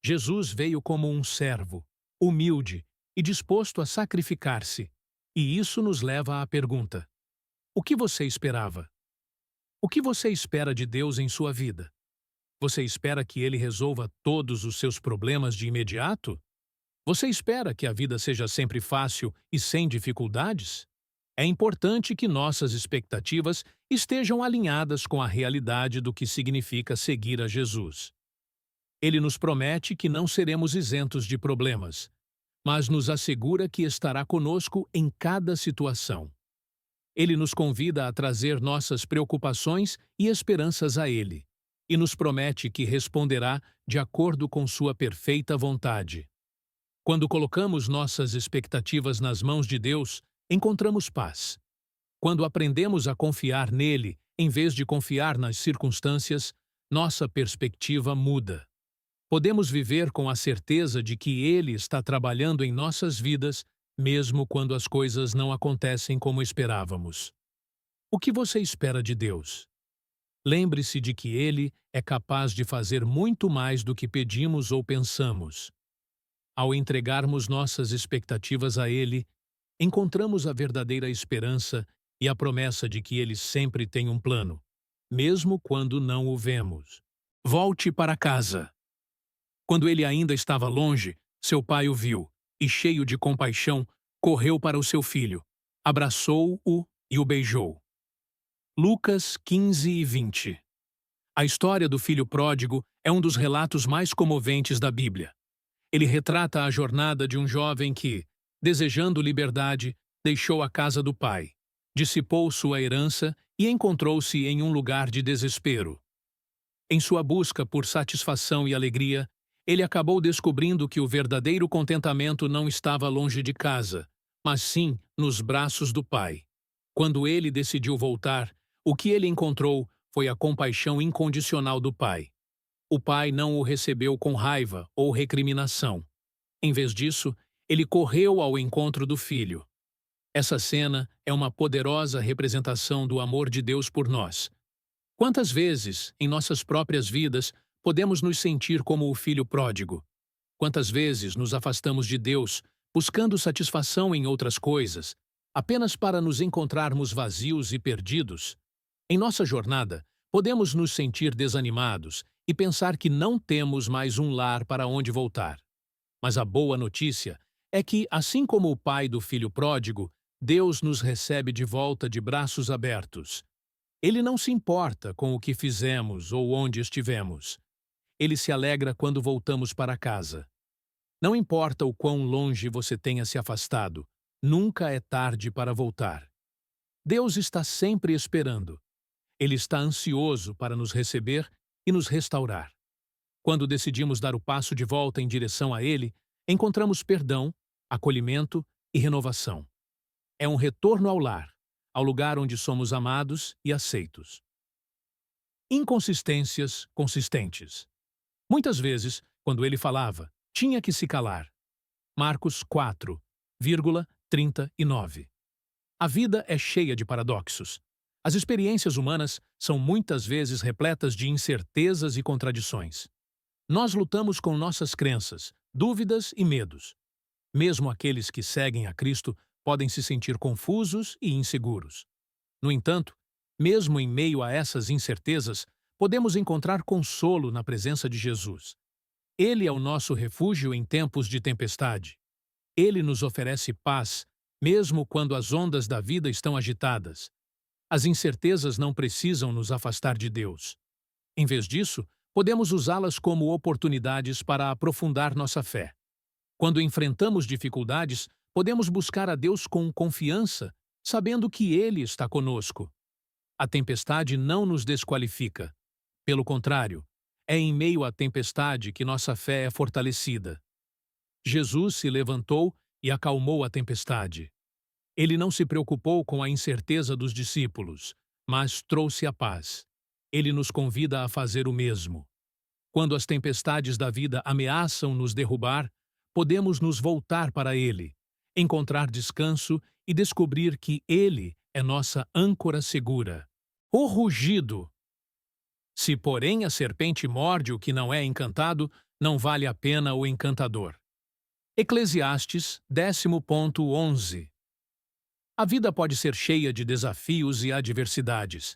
Jesus veio como um servo, humilde e disposto a sacrificar-se. E isso nos leva à pergunta: o que você esperava? O que você espera de Deus em sua vida? Você espera que Ele resolva todos os seus problemas de imediato? Você espera que a vida seja sempre fácil e sem dificuldades? É importante que nossas expectativas estejam alinhadas com a realidade do que significa seguir a Jesus. Ele nos promete que não seremos isentos de problemas, mas nos assegura que estará conosco em cada situação. Ele nos convida a trazer nossas preocupações e esperanças a Ele, e nos promete que responderá de acordo com sua perfeita vontade. Quando colocamos nossas expectativas nas mãos de Deus, encontramos paz. Quando aprendemos a confiar nele, em vez de confiar nas circunstâncias, nossa perspectiva muda. Podemos viver com a certeza de que Ele está trabalhando em nossas vidas, mesmo quando as coisas não acontecem como esperávamos. O que você espera de Deus? Lembre-se de que Ele é capaz de fazer muito mais do que pedimos ou pensamos. Ao entregarmos nossas expectativas a Ele, encontramos a verdadeira esperança e a promessa de que Ele sempre tem um plano, mesmo quando não o vemos. Volte para casa. Quando ele ainda estava longe, seu pai o viu e, cheio de compaixão, correu para o seu filho, abraçou-o e o beijou. Lucas 15:20. A história do filho pródigo é um dos relatos mais comoventes da Bíblia. Ele retrata a jornada de um jovem que, desejando liberdade, deixou a casa do pai, dissipou sua herança e encontrou-se em um lugar de desespero. Em sua busca por satisfação e alegria, ele acabou descobrindo que o verdadeiro contentamento não estava longe de casa, mas sim nos braços do Pai. Quando ele decidiu voltar, o que ele encontrou foi a compaixão incondicional do Pai. O Pai não o recebeu com raiva ou recriminação. Em vez disso, ele correu ao encontro do Filho. Essa cena é uma poderosa representação do amor de Deus por nós. Quantas vezes, em nossas próprias vidas, podemos nos sentir como o filho pródigo? Quantas vezes nos afastamos de Deus, buscando satisfação em outras coisas, apenas para nos encontrarmos vazios e perdidos? Em nossa jornada, podemos nos sentir desanimados e pensar que não temos mais um lar para onde voltar. Mas a boa notícia é que, assim como o pai do filho pródigo, Deus nos recebe de volta de braços abertos. Ele não se importa com o que fizemos ou onde estivemos. Ele se alegra quando voltamos para casa. Não importa o quão longe você tenha se afastado, nunca é tarde para voltar. Deus está sempre esperando. Ele está ansioso para nos receber e nos restaurar. Quando decidimos dar o passo de volta em direção a Ele, encontramos perdão, acolhimento e renovação. É um retorno ao lar, ao lugar onde somos amados e aceitos. Inconsistências consistentes. Muitas vezes, quando ele falava, tinha que se calar. Marcos 4,39. A vida é cheia de paradoxos. As experiências humanas são muitas vezes repletas de incertezas e contradições. Nós lutamos com nossas crenças, dúvidas e medos. Mesmo aqueles que seguem a Cristo podem se sentir confusos e inseguros. No entanto, mesmo em meio a essas incertezas, podemos encontrar consolo na presença de Jesus. Ele é o nosso refúgio em tempos de tempestade. Ele nos oferece paz, mesmo quando as ondas da vida estão agitadas. As incertezas não precisam nos afastar de Deus. Em vez disso, podemos usá-las como oportunidades para aprofundar nossa fé. Quando enfrentamos dificuldades, podemos buscar a Deus com confiança, sabendo que Ele está conosco. A tempestade não nos desqualifica. Pelo contrário, é em meio à tempestade que nossa fé é fortalecida. Jesus se levantou e acalmou a tempestade. Ele não se preocupou com a incerteza dos discípulos, mas trouxe a paz. Ele nos convida a fazer o mesmo. Quando as tempestades da vida ameaçam nos derrubar, podemos nos voltar para Ele, encontrar descanso e descobrir que Ele é nossa âncora segura. O rugido. Se, porém, a serpente morde o que não é encantado, não vale a pena o encantador. Eclesiastes 10.11. A vida pode ser cheia de desafios e adversidades.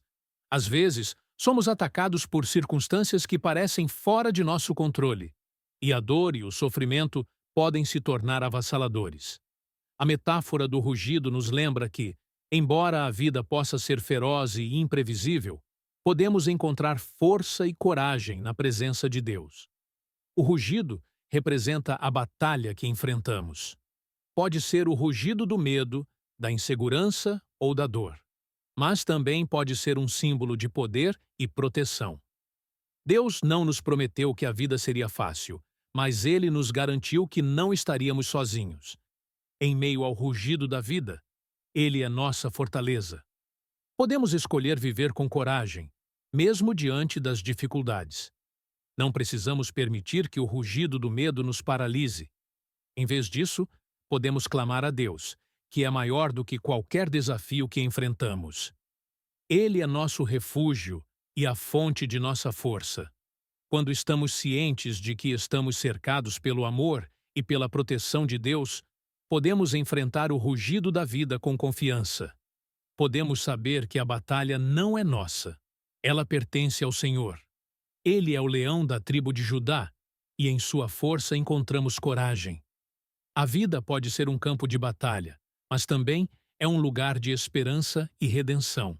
Às vezes, somos atacados por circunstâncias que parecem fora de nosso controle, e a dor e o sofrimento podem se tornar avassaladores. A metáfora do rugido nos lembra que, embora a vida possa ser feroz e imprevisível, podemos encontrar força e coragem na presença de Deus. O rugido representa a batalha que enfrentamos. Pode ser o rugido do medo, da insegurança ou da dor, mas também pode ser um símbolo de poder e proteção. Deus não nos prometeu que a vida seria fácil, mas Ele nos garantiu que não estaríamos sozinhos. Em meio ao rugido da vida, Ele é nossa fortaleza. Podemos escolher viver com coragem, mesmo diante das dificuldades. Não precisamos permitir que o rugido do medo nos paralise. Em vez disso, podemos clamar a Deus, que é maior do que qualquer desafio que enfrentamos. Ele é nosso refúgio e a fonte de nossa força. Quando estamos cientes de que estamos cercados pelo amor e pela proteção de Deus, podemos enfrentar o rugido da vida com confiança. Podemos saber que a batalha não é nossa. Ela pertence ao Senhor. Ele é o leão da tribo de Judá, e em sua força encontramos coragem. A vida pode ser um campo de batalha, mas também é um lugar de esperança e redenção.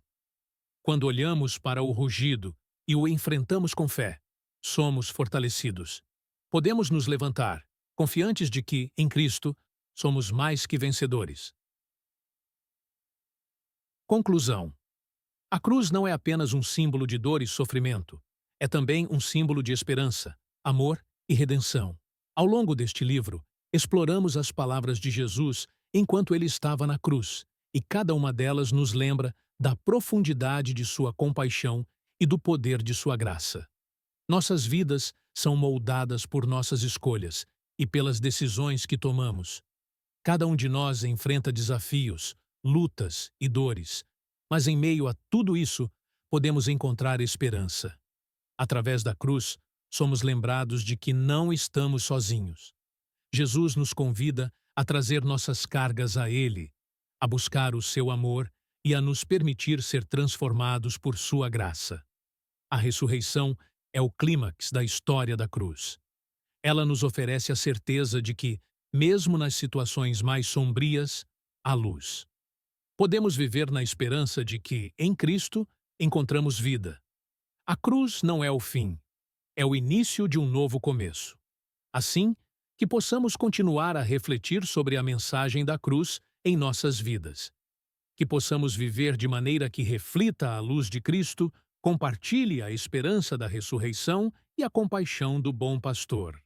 Quando olhamos para o rugido e o enfrentamos com fé, somos fortalecidos. Podemos nos levantar, confiantes de que, em Cristo, somos mais que vencedores. Conclusão. A cruz não é apenas um símbolo de dor e sofrimento, é também um símbolo de esperança, amor e redenção. Ao longo deste livro, exploramos as palavras de Jesus enquanto ele estava na cruz, e cada uma delas nos lembra da profundidade de sua compaixão e do poder de sua graça. Nossas vidas são moldadas por nossas escolhas e pelas decisões que tomamos. Cada um de nós enfrenta desafios, lutas e dores, mas em meio a tudo isso, podemos encontrar esperança. Através da cruz, somos lembrados de que não estamos sozinhos. Jesus nos convida a trazer nossas cargas a Ele, a buscar o seu amor e a nos permitir ser transformados por sua graça. A ressurreição é o clímax da história da cruz. Ela nos oferece a certeza de que, mesmo nas situações mais sombrias, há luz. Podemos viver na esperança de que, em Cristo, encontramos vida. A cruz não é o fim, é o início de um novo começo. Assim, que possamos continuar a refletir sobre a mensagem da cruz em nossas vidas. Que possamos viver de maneira que reflita a luz de Cristo, compartilhe a esperança da ressurreição e a compaixão do bom pastor.